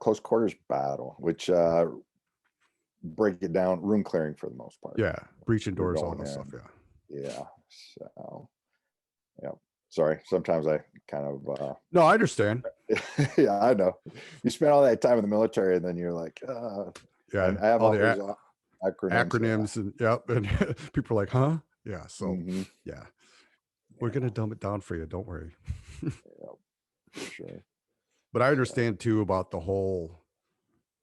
Close quarters battle, which break it down, room clearing for the most part. Yeah, breaching You're doors, all going that in. stuff. Yeah. Yeah. So, yeah. Sorry. Sometimes I kind of. No, I understand. Yeah, I know. You spend all that time in the military, and then you're like, Yeah, I have all all the those acronyms. and yep, and people are like, huh? Yeah. So Mm-hmm. yeah, we're gonna dumb it down for you. Don't worry. Yeah, for sure. But I understand too about the whole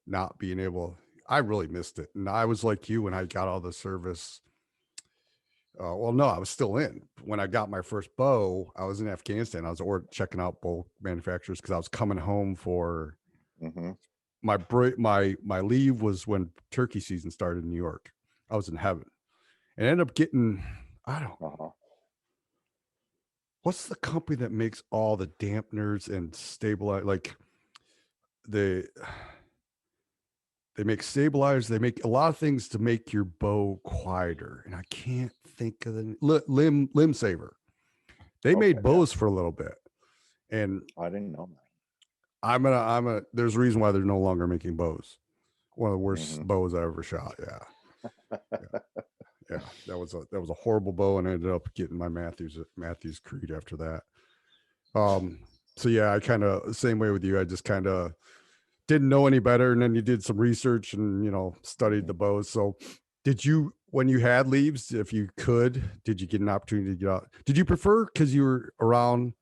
not being able. I really missed it, and I was like you when I got out of the service. Well, no, I was still in when I got my first bow. I was in Afghanistan. I was checking out bow manufacturers because I was coming home for Mm-hmm. my break. My leave was when turkey season started in New York. I was in heaven, and ended up getting. I don't. Uh-huh. What's the company that makes all the dampeners and stabilize? Like they make stabilizers. They make a lot of things to make your bow quieter, and I can't think of the limb saver. They Okay. made bows for a little bit, and I didn't know that. there's a reason why they're no longer making bows. One of the worst Mm-hmm. bows I ever shot. Yeah. That was a horrible bow, and I ended up getting my Matthews Creed after that. So yeah, I kind of same way with you. I just kind of didn't know any better, and then you did some research and studied the bows. So did you, when you had leaves, if you could, did you get an opportunity to get out? Did you prefer, because you were around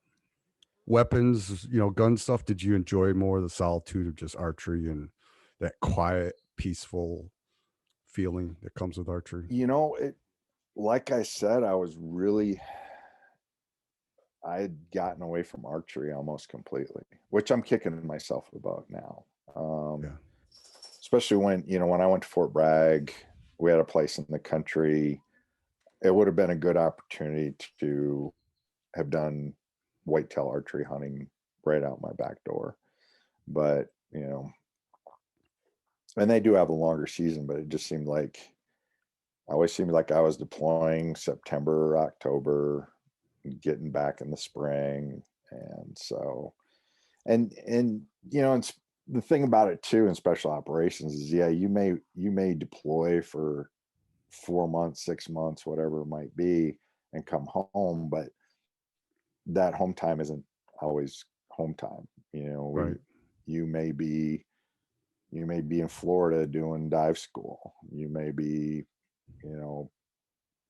weapons, gun stuff, did you enjoy more the solitude of just archery and that quiet, peaceful feeling that comes with archery? Like I said, I had gotten away from archery almost completely, which I'm kicking myself about now. Yeah. Especially when I went to Fort Bragg, we had a place in the country. It would have been a good opportunity to have done whitetail archery hunting right out my back door. But, and they do have a longer season, but it just seemed like I was deploying September, October, getting back in the spring. And so, and you know, it's the thing about it too in special operations is, yeah, you may deploy for 4 months, 6 months, whatever it might be, and come home, but that home time isn't always home time. You know, Right. you may be in Florida doing dive school. You may be, you know,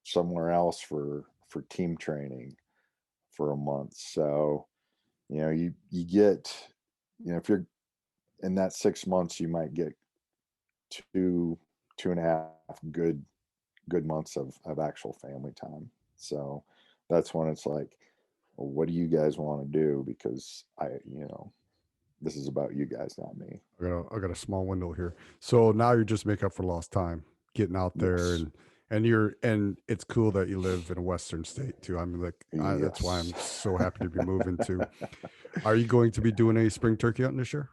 somewhere else for team training for a month. So, you know, you get, you know, if you're in that 6 months, you might get two, 2.5 good months of actual family time. So that's when it's like, well, what do you guys want to do? Because you know, this is about you guys, not me. I got a small window here. So now you're just making up for lost time, getting out there, Yes. and it's cool that you live in a Western state too. I'm like, that's why Yes. I'm so happy to be moving to. Are you going to be doing any spring turkey hunting this year?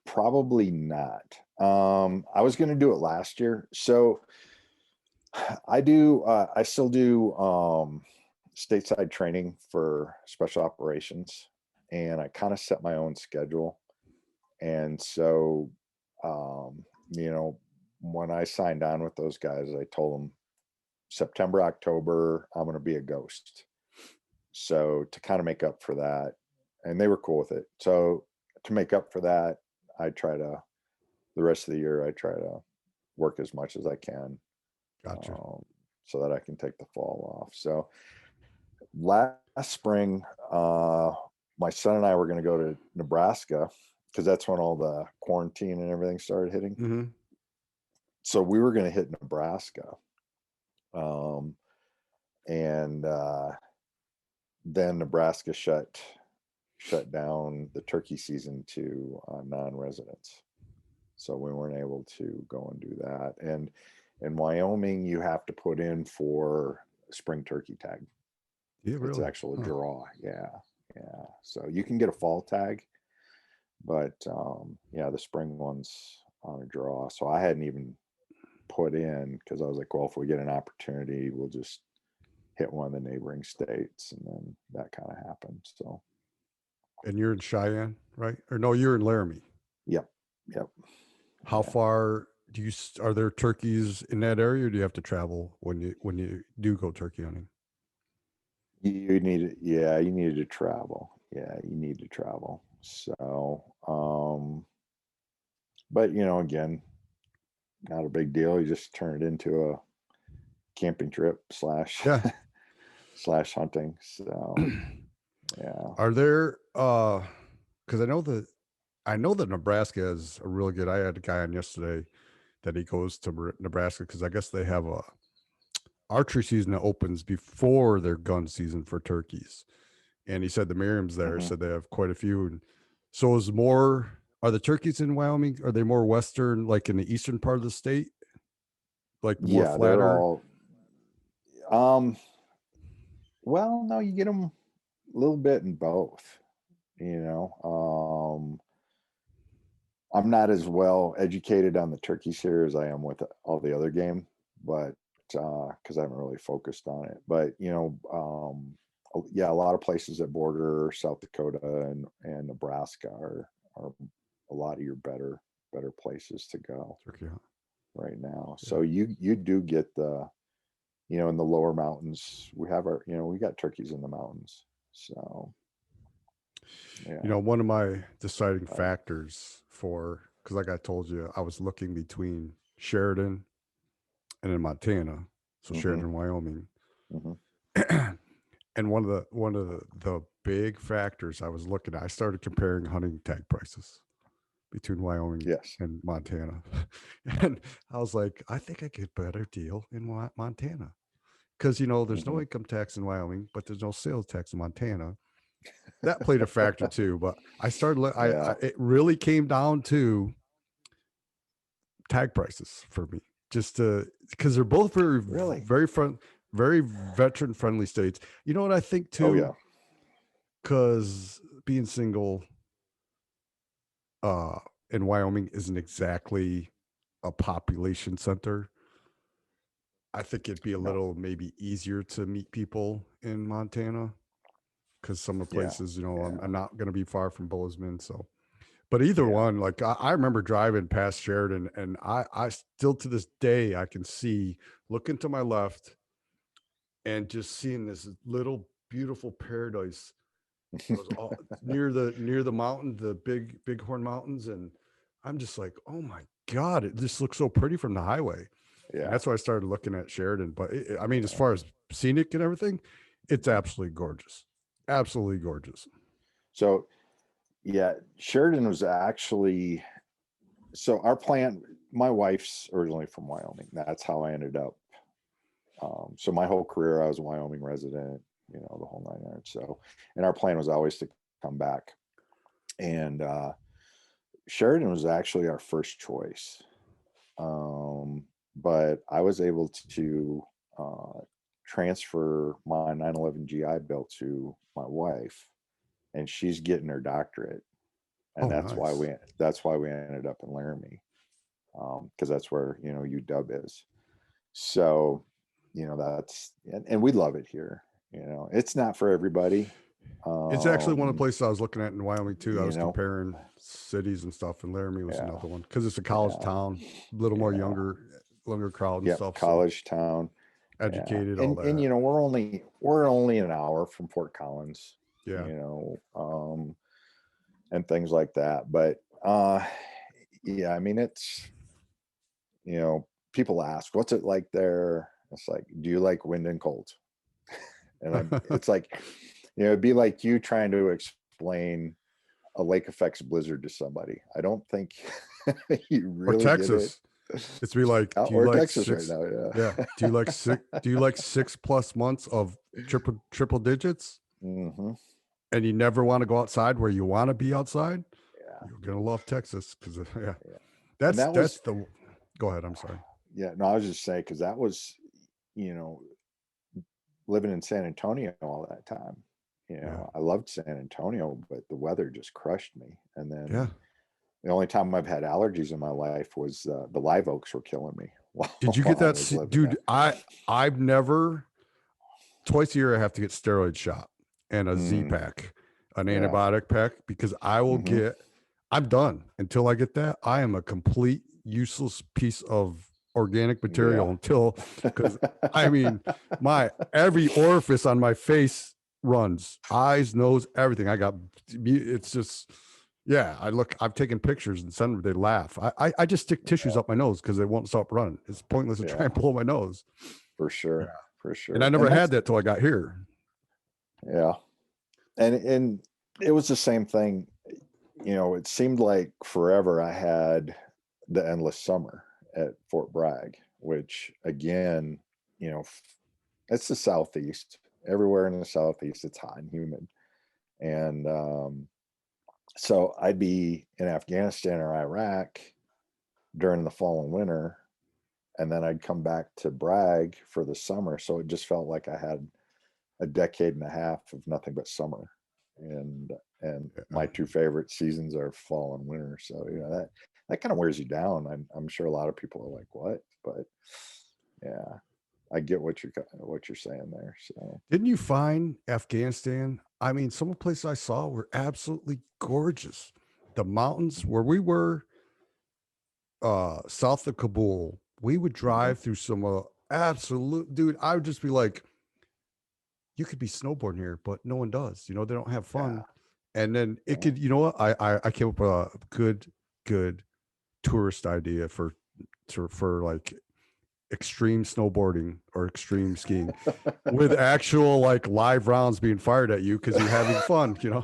Probably not. I was going to do it last year. So I still do stateside training for special operations, and I kind of set my own schedule. And so, you know, when I signed on with those guys, I told them September, October, I'm going to be a ghost. So to kind of make up for that, and they were cool with it. So to make up for that, the rest of the year, I try to work as much as I can, Gotcha. so that I can take the fall off. So last spring, my son and I were going to go to Nebraska because that's when all the quarantine and everything started hitting. Mm-hmm. So we were going to hit Nebraska. Um, and then Nebraska shut down the turkey season to non-residents. So we weren't able to go and do that. And in Wyoming, you have to put in for spring turkey tag. Yeah, It's really. actual Huh. draw. Yeah. Yeah. So you can get a fall tag, but yeah, the spring one's on a draw. So I hadn't even put in because I was like, well, if we get an opportunity, we'll just hit one of the neighboring states. And then that kind of happened. So, And you're in Cheyenne, right? Or no, you're in Laramie. yep. Yep. How Yeah. far are there turkeys in that area, or do you have to travel when you do go turkey hunting? You need, yeah, you needed to travel. Yeah, you need to travel. So, but you know, again, not a big deal. You just turn it into a camping trip slash Yeah. slash hunting. So, yeah. Are there because I know that Nebraska is a really good. I had a guy on yesterday that he goes to Nebraska because I guess they have a archery season that opens before their gun season for turkeys. And he said the Merriam's there, Mhm. said they have quite a few. And so are the turkeys in Wyoming? Are they more western, like in the eastern part of the state? Like the more Yeah, they're flatter? all, well, no, you get them a little bit in both, you know. I'm not as well educated on the turkeys here as I am with all the other game, but because I haven't really focused on it. But you know, yeah, a lot of places that border South Dakota and Nebraska are a lot of your better places to go Turkey hunt. right now. Yeah. So you do get the, you know, in the lower mountains, we have our, you know, we got turkeys in the mountains. So You yeah. know, one of my deciding But, factors because like I told you, I was looking between Sheridan and in Montana. So mm-hmm, Sheridan, Wyoming. mm-hmm. And one of the big factors I was looking at, I started comparing hunting tag prices between Wyoming Yes. and Montana. And I was like, I think I get a better deal in Montana. Because there's no Mm-hmm. income tax in Wyoming, but there's no sales tax in Montana. That played a factor too. But I started, Yeah. it really came down to tag prices for me, just because they're both Really? very veteran friendly states. You know what I think Oh too? yeah. Because being single uh in Wyoming isn't exactly a population center. I think it'd be a little maybe easier to meet people in Montana because some of the Yeah. places, you know, I'm Yeah. not going to be far from Bozeman. So, but either Yeah. one, like I remember driving past Sheridan, and I still to this day I can see, looking to my left and just seeing this little beautiful paradise. It was all near the mountain, the Bighorn Mountains, and I'm just like, oh my God, it just looks so pretty from the highway. And Yeah. that's why I started looking at Sheridan. But I mean, as Yeah. far as scenic and everything, it's absolutely gorgeous. Absolutely gorgeous. So yeah, Sheridan was actually, so our plan, my wife's originally from Wyoming. That's how I ended up. So my whole career, I was a Wyoming resident, you know, the whole 9 yards. So, and our plan was always to come back. And Sheridan was actually our first choice. But I was able to transfer my 911 GI Bill to my wife, and she's getting her doctorate, and Oh, nice. that's why we ended up in Laramie, because that's where, you know, UW is. So, you know, that's, and we love it here. You know, it's not for everybody. It's actually one of the Um, places I was looking at in Wyoming too. I you was know, comparing cities and stuff, and Laramie was yeah, another one because it's a college yeah, town, a little more yeah. younger crowd and Yep, stuff. So college town. Yeah, educated, all and that. you know, we're only an hour from Fort Collins, Yeah. you know, and things like that. But yeah, I mean, it's, you know, people ask, "What's it like there?" It's like, "Do you like wind and cold?" It's like, you know, it'd be like you trying to explain a lake effects blizzard to somebody. I don't think you Or really get it. Texas. It's be like, do you Or like Texas right six? now, Yeah. yeah. Do you like 6+ months of triple digits? Hmm. And you never want to go outside where you want to be outside? Yeah, You're gonna love Texas because yeah, yeah. And that's that was, the. Go ahead. I'm sorry. yeah, no, I was just saying, because that was, you know, living in San Antonio all that time. You Yeah. know, I loved San Antonio, but the weather just crushed me. And Yeah. then the only time I've had allergies in my life was the live oaks were killing me Did you while get I that, was living dude? there. I've never. Twice a year I have to get steroid shot and a Z Mm, pack, an yeah. antibiotic pack, because I will Hmm. get. I'm done until I get that. I am a complete useless piece of organic Yeah. material until, because I mean, my every orifice on my face runs, eyes, nose, everything. It's just, yeah. I've taken pictures and sent them. They laugh. I just stick tissues Yeah. up my nose because they won't stop running. It's pointless to try Yeah. and blow my nose. For Yeah, sure. For and I sure. never And had that's, that till I got here. yeah. And it was the same thing. You know, it seemed like forever I had the endless summer at Fort Bragg, which again, you know, it's the Southeast. Everywhere in the Southeast, it's hot and humid. And so I'd be in Afghanistan or Iraq during the fall and winter, and then I'd come back to Bragg for the summer. So it just felt like I had a decade and a half of nothing but summer. And and Yeah. my two favorite seasons are fall and winter. So, you know, that kind of wears you down. I'm sure a lot of people are like, "What?" But yeah, I get what you're saying there. So Didn't you find Afghanistan? I mean, some of the places I saw were absolutely gorgeous. The mountains where we were, south of Kabul, we would mhm. drive through some absolute, dude. I would just be like, you could be snowboarding here, but no one does. You know, they don't have Yeah, fun. And then it yeah. could, you know what? I came up with a good tourist idea for like extreme snowboarding or extreme skiing with actual like live rounds being fired at you because you're having fun, you know,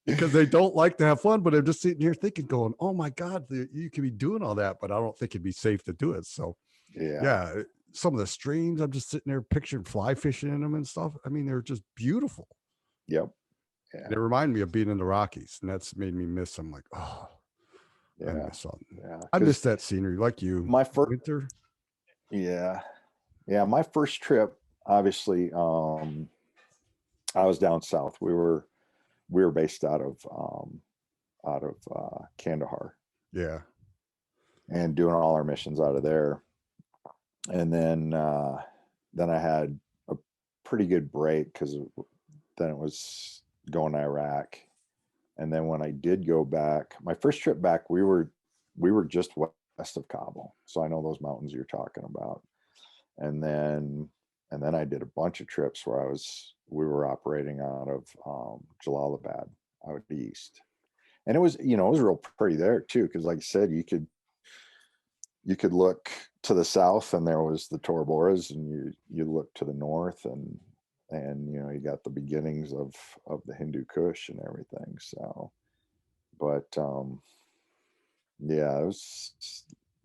because they don't like to have fun, but I'm just sitting here thinking, going, oh my God, you could be doing all that, but I don't think it'd be safe to do it. So, Yeah. yeah, some of the streams, I'm just sitting there picturing fly fishing in them and stuff. I mean, they're just beautiful. Yep. And it Yeah. reminded me of being in the Rockies, and that's made me miss. I'm like, oh, I Yeah. miss all. Yeah. I miss Because that scenery, like you. my first, Winter. yeah, yeah, my first trip, obviously, I was down south. We were based out of Kandahar Yeah. and doing all our missions out of there. And then I had a pretty good break because then it was going to Iraq. And then when I did go back, my first trip back, we were just west of Kabul, so I know those mountains you're talking about. And then I did a bunch of trips where we were operating out of Jalalabad, out east, and it was real pretty there too, because like I said, you could look to the south and there was the Tora Boras, and you look to the north and you got the beginnings of the Hindu Kush and everything. So, but yeah, it was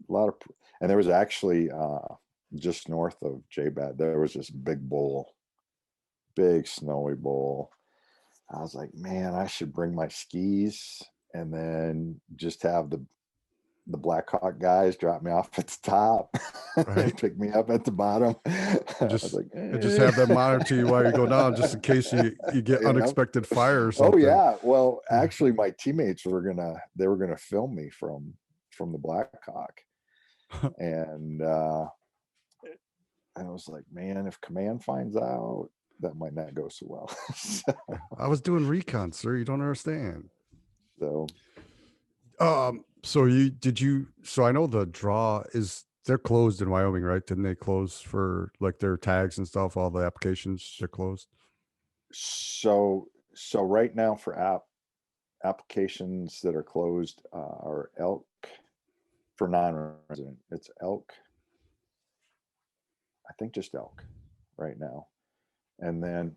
a lot of, and there was actually just north of Jabad, there was this big snowy bowl. I was like, man, I should bring my skis and then just have the Black Hawk guys drop me off at the top Right. and pick me up at the bottom. I was Just like, and just have them monitor you while you go down, just in case you get yeah. unexpected fire or Oh something. yeah. Well, actually, my teammates were gonna film me from the Black Hawk, and I was like, man, if command finds out, that might not go so well. I was doing recon, sir. You don't understand. So So so I know the draw is they're closed in Wyoming, right? Didn't they close for like their tags and stuff? All the applications they're closed. so right now for applications that are closed are elk for non-resident. It's elk. I think just elk right now, and then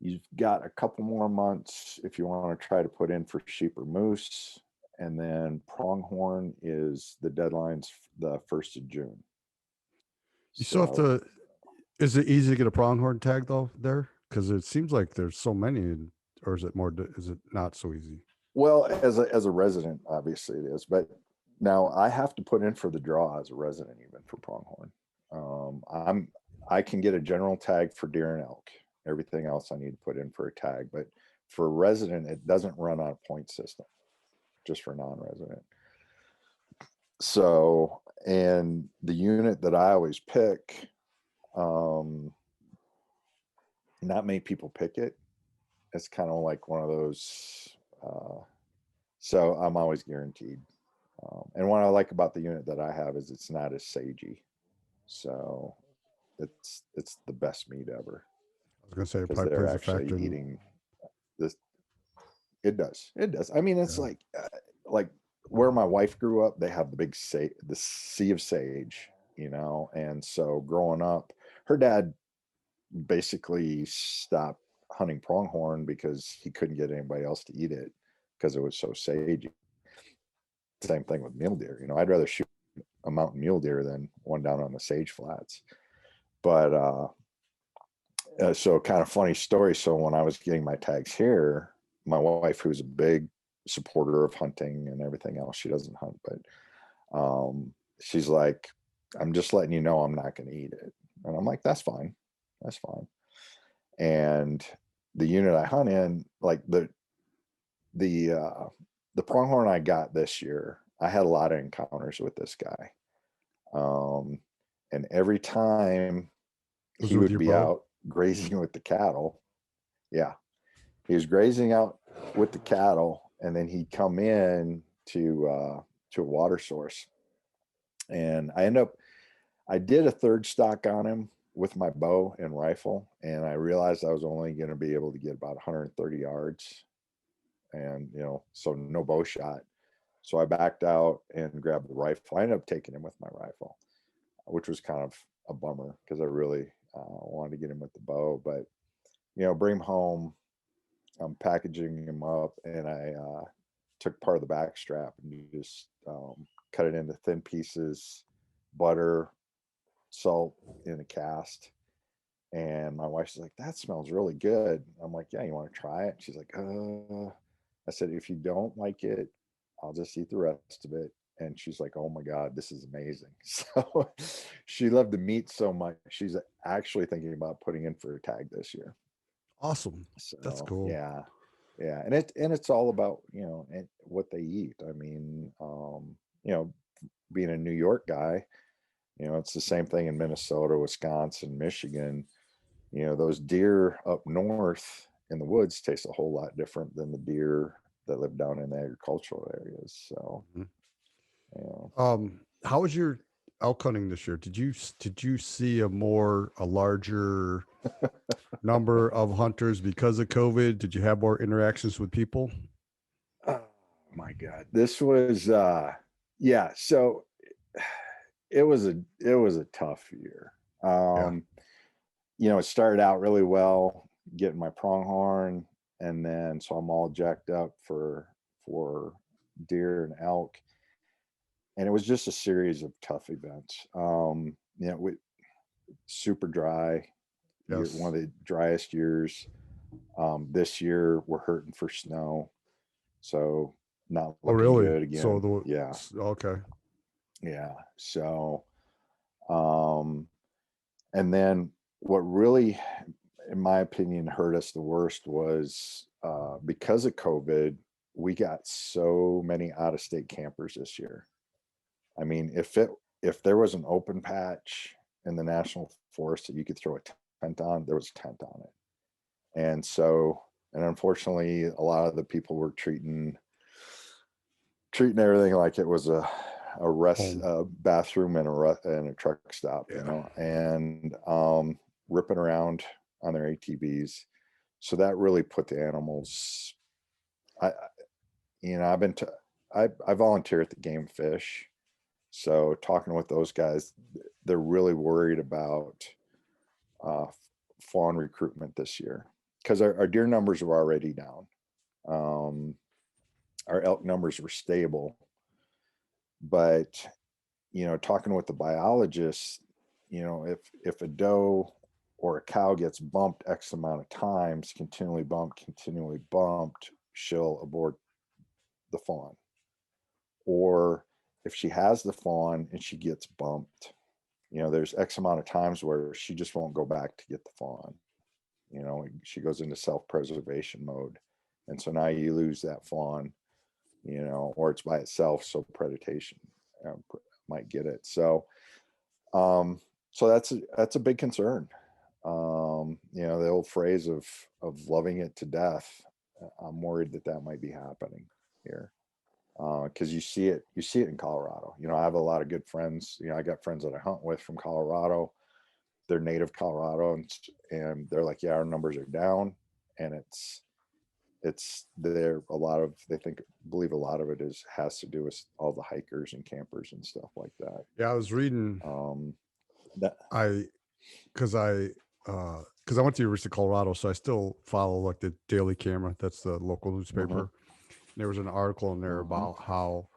you've got a couple more months if you want to try to put in for sheep or moose, and then pronghorn is the deadline's the 1st of June. You still have So to. Is it easy to get a pronghorn tag though there? Because it seems like there's so many, or is it more? Is it not so easy? well, as a resident, obviously it is, but now I have to put in for the draw as a resident even for pronghorn. I can get a general tag for deer and elk. Everything else I need to put in for a tag, but for a resident, it doesn't run on a point system, just for non-resident. So, and the unit that I always pick, not many people pick it. It's kind of like one of those. So I'm always guaranteed. And what I like about the unit that I have is it's not as sagey. So it's the best meat ever, I was gonna say it because probably they're plays a actually factor in. eating this. It does. I mean, it's Yeah. like where my wife grew up, they have the sea of sage, and so growing up, her dad basically stopped hunting pronghorn because he couldn't get anybody else to eat it because it was so sagey. Same thing with mule deer. I'd rather shoot a mountain mule deer than one down on the sage flats. But so kind of funny story. So when I was getting my tags here, my wife, who's a big supporter of hunting and everything else, she doesn't hunt, but she's like, I'm just letting you know I'm not going to eat it. And I'm like, that's fine. That's fine. And the unit I hunt in, like the pronghorn I got this year, I had a lot of encounters with this guy. And every time Was he it with would your be bow? out grazing with the cattle, yeah, he was grazing out with the cattle, and then he'd come in to a water source, and I did a third stock on him with my bow and rifle, and I realized I was only going to be able to get about 130 yards, and so no bow shot. So I backed out and grabbed the rifle. I ended up taking him with my rifle, which was kind of a bummer because I really wanted to get him with the bow, but bring him home. I'm packaging him up, and I took part of the back strap and just cut it into thin pieces, butter, salt in a cast. And my wife's like, that smells really good. I'm like, yeah, you want to try it? She's like, I said, if you don't like it, I'll just eat the rest of it. And she's like, oh my God, this is amazing. So she loved the meat so much. She's actually thinking about putting in for a tag this year. Awesome. That's So cool. yeah. And it's all about, and what they eat. I mean, being a New York guy, it's the same thing in Minnesota, Wisconsin, Michigan. Those deer up north in the woods taste a whole lot different than the deer that live down in the agricultural areas. So, how was your elk hunting this year? Did you see a larger number of hunters because of COVID? Did you have more interactions with people? oh my God, this was yeah. So it was a tough year. It started out really well, getting my pronghorn, and then so I'm all jacked up for deer and elk, and it was just a series of tough events. Super dry, Yes. one of the driest years. This year we're hurting for snow, so not Oh, looking really? good again. So Yeah. Okay. Yeah. So, and then what really, in my opinion, hurt us the worst was because of COVID, we got so many out-of-state campers this year. I mean, if there was an open patch in the national forest that you could throw a tent on, there was a tent on it. And unfortunately, a lot of the people were treating everything like it was a rest bathroom and a truck stop, and ripping around on their ATVs. So that really put the animals. I volunteer at the Game Fish, so talking with those guys, they're really worried about fawn recruitment this year because our deer numbers were already down. Our elk numbers were stable, but talking with the biologists, if a doe or a cow gets bumped X amount of times, continually bumped, she'll abort the fawn. Or if she has the fawn and she gets bumped, there's X amount of times where she just won't go back to get the fawn. She goes into self-preservation mode. And so now you lose that fawn, or it's by itself. So predation might get it. So that's a big concern. The old phrase of loving it to death. I'm worried that might be happening here. Because you see it in Colorado. I have a lot of good friends. I got friends that I hunt with from Colorado. They're native Colorado, and they're like, yeah, our numbers are down, and believe a lot of it has to do with all the hikers and campers and stuff like that. Yeah, I was reading. Because I went to the University of Colorado, so I still follow like the Daily Camera. That's the local newspaper. There was an article in there about how,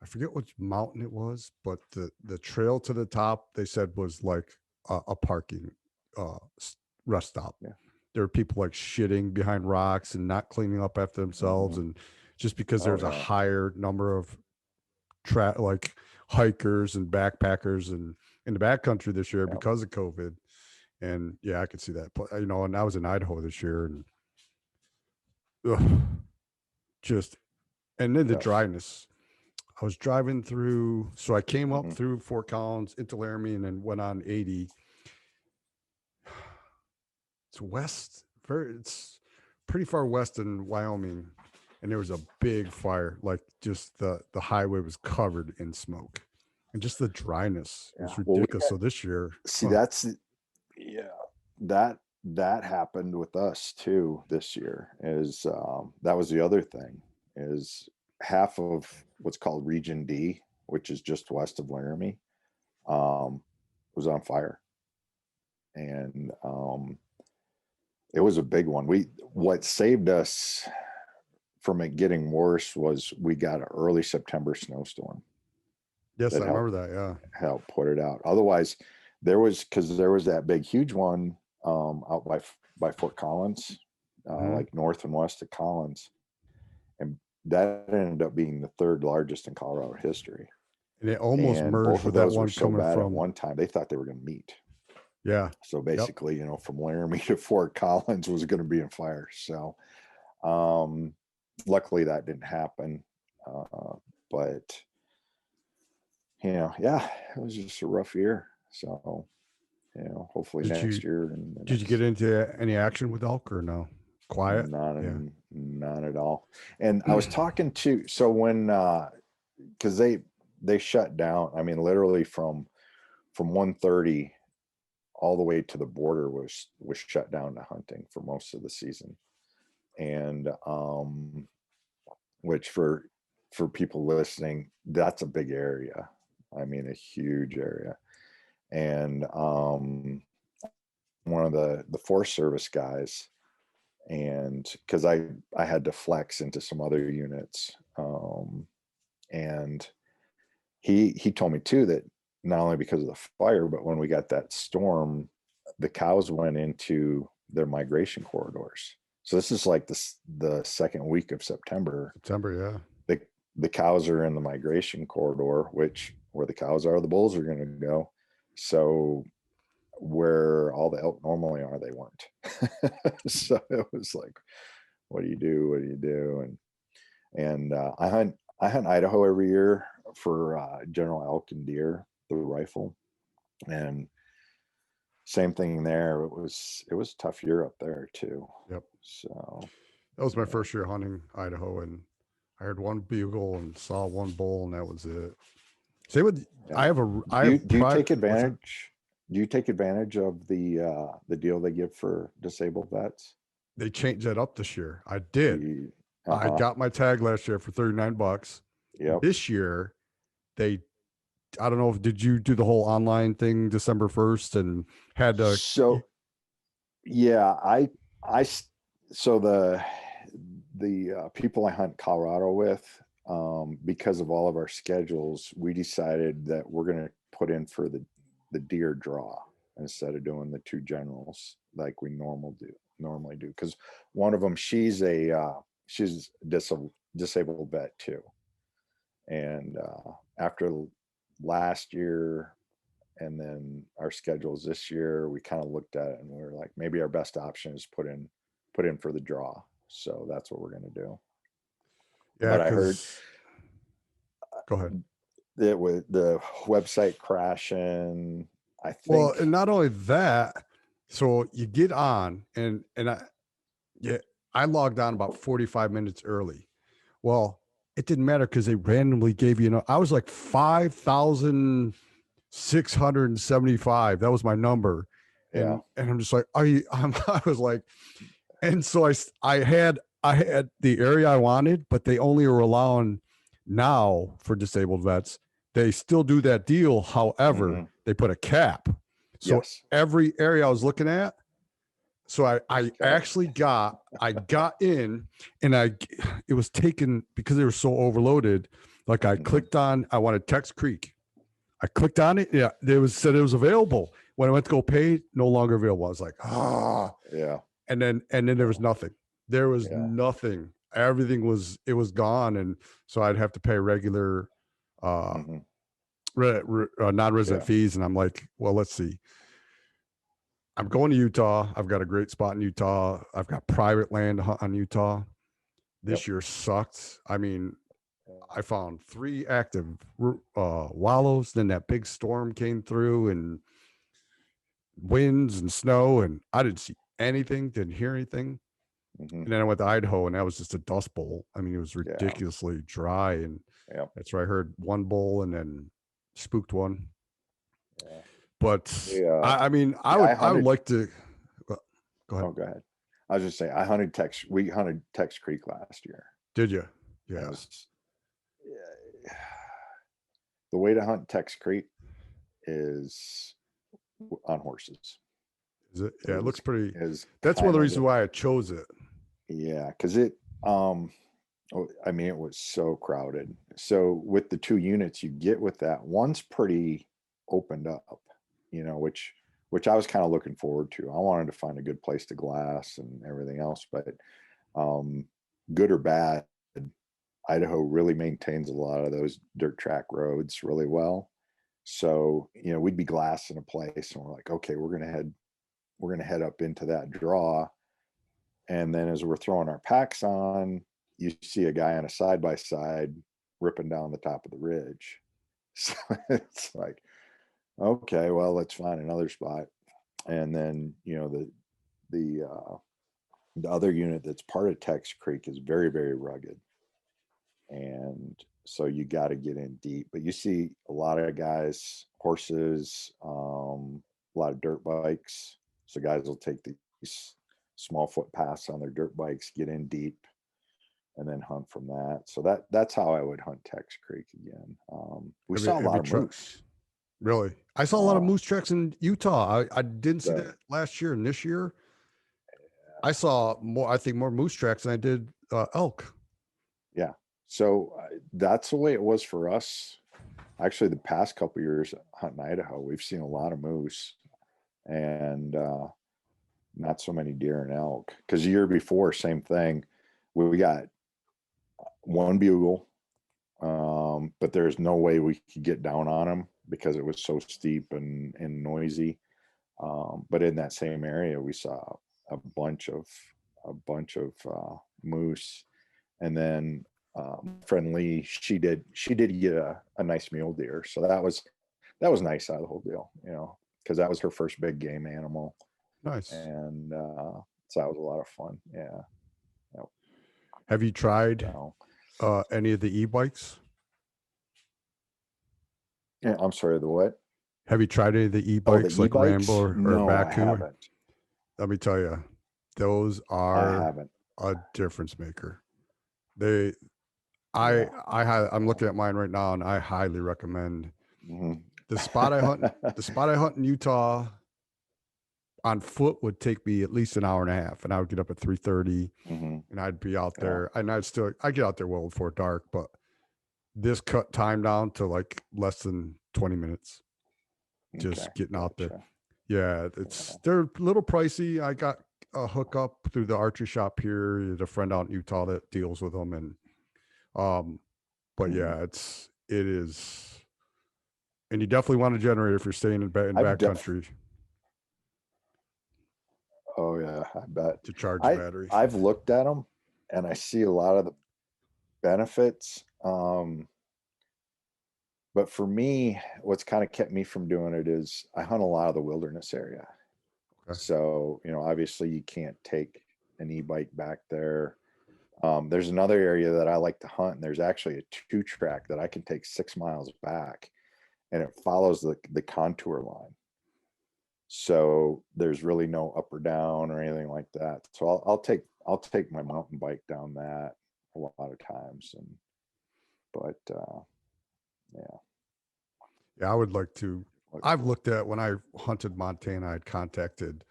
I forget which mountain it was, but the trail to the top, they said, was like a parking rest stop. Yeah. There were people like shitting behind rocks and not cleaning up after themselves, and just because there's a higher number of like hikers and backpackers and in the backcountry this year because of COVID. And yeah, I could see that. And I was in Idaho this year, and and then the dryness. I was driving through, so I came up through Fort Collins into Laramie and then went on 80. It's pretty far west in Wyoming, and there was a big fire. Like just the highway was covered in smoke, and just the dryness was ridiculous. So this year, that happened with us too this year. That was the other thing, is half of what's called Region D, which is just west of Laramie, was on fire, and it was a big one. What saved us from it getting worse was we got an early September snowstorm. Yes, I remember that. Yeah, helped put it out. Otherwise, there was that big, huge one out by Fort Collins, like north and west of Collins, and that ended up being the third largest in Colorado history. And it almost merged with that one coming from. At one time, they thought they were going to meet. Yeah. So basically, from Laramie to Fort Collins was going to be in fire. So, luckily that didn't happen. But Yeah, it was just a rough year. So, hopefully Did next you year and the did you get next, into any action with elk or no? Quiet? Yeah. not at all. And I was talking to, so when, cause they shut down, I mean, literally from 1:30 all the way to the border was shut down to hunting for most of the season. And, which for people listening, that's a big area. I mean, a huge area. And, one of the Forest Service guys, and because I had to flex into some other units, and he told me too that not only because of the fire, but when we got that storm, the cows went into their migration corridors. So this is like the second week of September. September, yeah. The cows are in the migration corridor, which where the cows are, the bulls are going to go. So where all the elk normally are, they weren't. So it was like, what do you do? What do you do? And I hunt Idaho every year for general elk and deer, the rifle, and same thing there. It was a tough year up there too. Yep. So That was my yeah, first year hunting Idaho, and I heard one bugle and saw one bull, and that was it. Same with yeah. I have Do you take private. What's that? advantage? Do you take advantage of the deal they give for disabled vets? They changed that up this year. I did. I Uh-huh. got my tag last year for $39. Yep. This year, they I don't know if did you do the whole online thing December 1st and had to So yeah, so the people I hunt Colorado with, because of all of our schedules, we decided that we're going to put in for the deer draw instead of doing the two generals like we normally do. Because one of them, she's disabled vet too, and after last year and then our schedules this year, we kind of looked at it and we were like, maybe our best option is put in for the draw. So that's what we're going to do. yeah, But I heard because go ahead. it with the website crashing. I Well, and think, not only that, so you get on and yeah, I logged on about 45 minutes early. Well, it didn't matter because they randomly gave I was like 5,675. That was my number. yeah, And I'm just like, I was like, and so I had the area I wanted, but they only are allowing now for disabled vets. They still do that deal. However, hmm, they put a cap. So yes, every area I was looking at, so I okay, actually I got in and it was taken because they were so overloaded. Like I hmm, clicked on, I wanted Tex Creek. I clicked on it. Yeah, said it was available. When I went to go pay, no longer available. I was like, yeah, and then there was nothing. There was yeah, nothing. Everything it was gone. And so I'd have to pay regular uh, hmm, non-resident yeah, fees. And I'm like, well, let's see. I'm going to Utah. I've got a great spot in Utah. I've got private land to hunt on Utah. yep, This year sucked. I mean, I found 3 active wallows. Then that big storm came through and winds and snow, and I didn't see anything, didn't hear anything. hmm, And then I went to Idaho, and that was just a dust bowl. I mean, it was yeah, ridiculously dry, and yep, that's where I heard one bull and then spooked one. yeah. But Yeah, I mean, yeah, I I would hunted. like to go ahead. Oh, go ahead. I was just saying, we hunted Tex Creek last year. Did you? It Yeah. was, yeah, the way to hunt Tex Creek is on horses. Is it? Yeah, it Is looks pretty. is That's one of kind the of reasons why I chose it. yeah, because I mean, it was so crowded. So with the two units you get with that, one's pretty opened up, which I was kind of looking forward to. I wanted to find a good place to glass and everything else, but um, good or bad, Idaho really maintains a lot of those dirt track roads really well. So, we'd be glassing a place and we're like, okay, we're gonna head up into that draw. And then as we're throwing our packs on, you see a guy on a side by side ripping down the top of the ridge. So it's like, okay, well, let's find another spot. And then, the other unit that's part of Tex Creek is very, very rugged. And so you got to get in deep, but you see a lot of guys, horses, a lot of dirt bikes. So guys will take these small foot paths on their dirt bikes, get in deep, and then hunt from that. So that's how I would hunt Tex Creek again. We saw a lot of moose. Really? I saw a lot of moose tracks in Utah. I didn't see that last year, and this year I saw more, I think more moose tracks than I did elk. Yeah. So that's the way it was for us. Actually, the past couple of years hunting Idaho, we've seen a lot of moose and not so many deer and elk. Because the year before, same thing. We got one bugle, but there's no way we could get down on them because it was so steep and noisy. But in that same area, we saw a bunch of moose, and then friend Lee, she did get a nice mule deer, so that was nice out of the whole deal, because that was her first big game animal. Nice. And so that was a lot of fun. Yeah. Yep. Have you tried any of the e-bikes? Yeah, I'm sorry, the what? Have you tried any of the e-bikes like Rambo or no, Baku? I haven't. Let me tell you, those are a difference maker. I'm looking at mine right now, and I highly recommend the spot I hunt. The spot I hunt in Utah on foot would take me at least an hour and a half, and I would get up at 3:30, and I'd be out there, and I get out there well before dark, but this cut time down to like less than 20 minutes. Just getting out there. Yeah, they're a little pricey. I got a hookup through the archery shop here. There's a friend out in Utah that deals with them, and but yeah, it is, and you definitely want a generator if you're staying in backcountry. Oh yeah, I bet. To charge the battery. I've looked at them, and I see a lot of the benefits. But for me, what's kind of kept me from doing it is I hunt a lot of the wilderness area. Okay. So, obviously you can't take an e-bike back there. There's another area that I like to hunt, and there's actually a 2-track that I can take 6 miles back, and it follows the contour line. So there's really no up or down or anything like that. So I'll take my mountain bike down that a lot of times. Yeah, I would like to. I've looked at, when I hunted Montana, I'd contacted,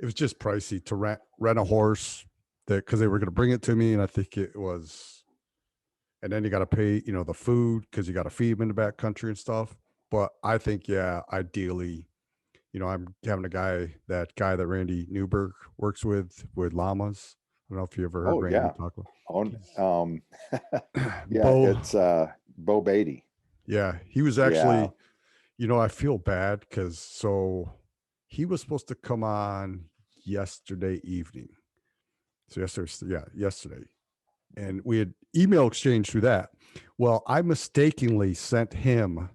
it was just pricey to rent a horse because they were going to bring it to me. And I think it was, and then you got to pay, the food, because you got to feed them in the back country and stuff. But I think, yeah, ideally, I'm having that guy that Randy Newberg works with llamas. I don't know if you ever heard Randy talk about. It's Bo Beatty. Yeah, he was actually, I feel bad because he was supposed to come on yesterday evening. So yesterday. And we had email exchange through that. Well, I mistakenly sent him,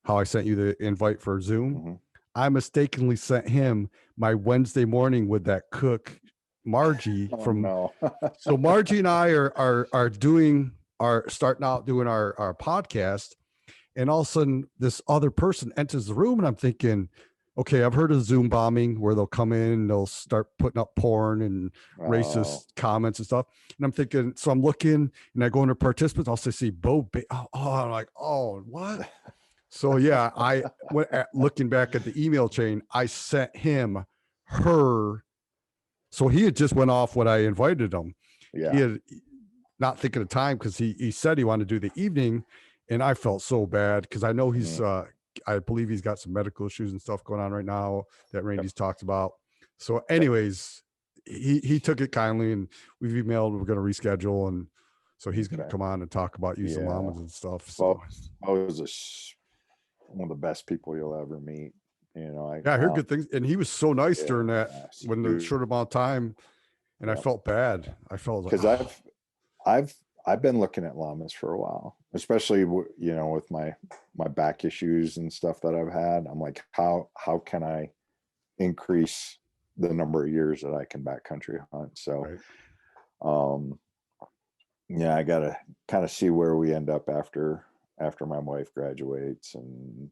how I sent you the invite for Zoom. I mistakenly sent him my Wednesday morning with that cook, Margie. So Margie and I are starting out doing our podcast. And all of a sudden, this other person enters the room, and I'm thinking, okay, I've heard of Zoom bombing where they'll come in and they'll start putting up porn and racist comments and stuff. And I'm thinking, so I'm looking, and I go into participants. I'll see Bo. I'm like, oh, what? So yeah, I went looking back at the email chain. I sent him her. So he had just went off when I invited him. Yeah. He had not thinking of time, because he said he wanted to do the evening. And I felt so bad because I know he's, I believe he's got some medical issues and stuff going on right now that Randy's talked about. So anyways, he took it kindly, and we've emailed, we're going to reschedule. And so he's going to come on and talk about using llamas and stuff. So I was one of the best people you'll ever meet. I heard good things. And he was so nice during that, when the short amount of time, and I felt bad. I felt like, because I've been looking at llamas for a while, especially with my back issues and stuff that I've had. I'm like, how can I increase the number of years that I can backcountry hunt? So, Right. yeah, I gotta kind of see where we end up after my wife graduates and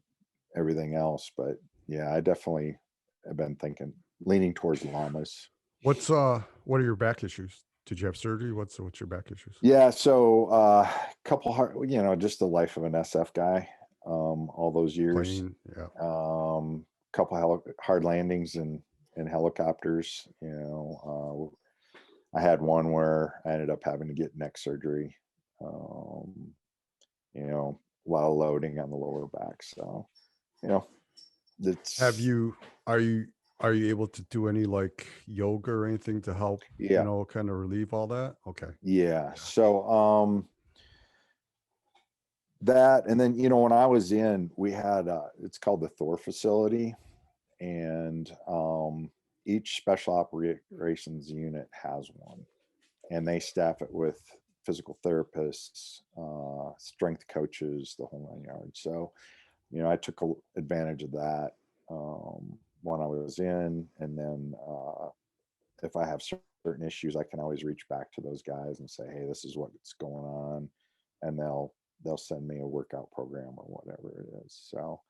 everything else. But yeah, I definitely have been leaning towards llamas. What are your back issues? Did you have surgery? What's your back issues? Yeah, so couple hard, just the life of an SF guy, all those years. Plane, yeah. Couple hard landings in helicopters. I had one where I ended up having to get neck surgery. While loading on the lower back. So, it's Are you able to do any like yoga or anything to help, yeah. Kind of relieve all that? Okay. Yeah. So that, and then when I was in, we had it's called the Thor Facility, and each special operations unit has one, and they staff it with physical therapists, strength coaches, the whole 9 yards. So I took advantage of that when I was in, and then if I have certain issues, I can always reach back to those guys and say, hey, this is what's going on, and they'll send me a workout program or whatever it is. So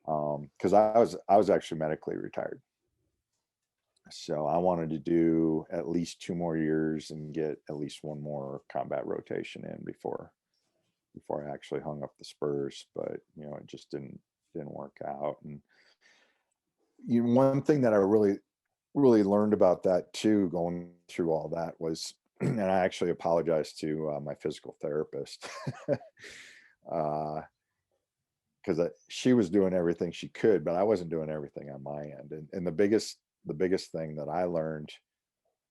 because I was actually medically retired, so I wanted to do at least 2 more years and get at least one more combat rotation in before I actually hung up the spurs. But it just didn't work out. And one thing that I really learned about that too, going through all that, was, and I actually apologized to my physical therapist, because she was doing everything she could, but I wasn't doing everything on my end. And the biggest thing that I learned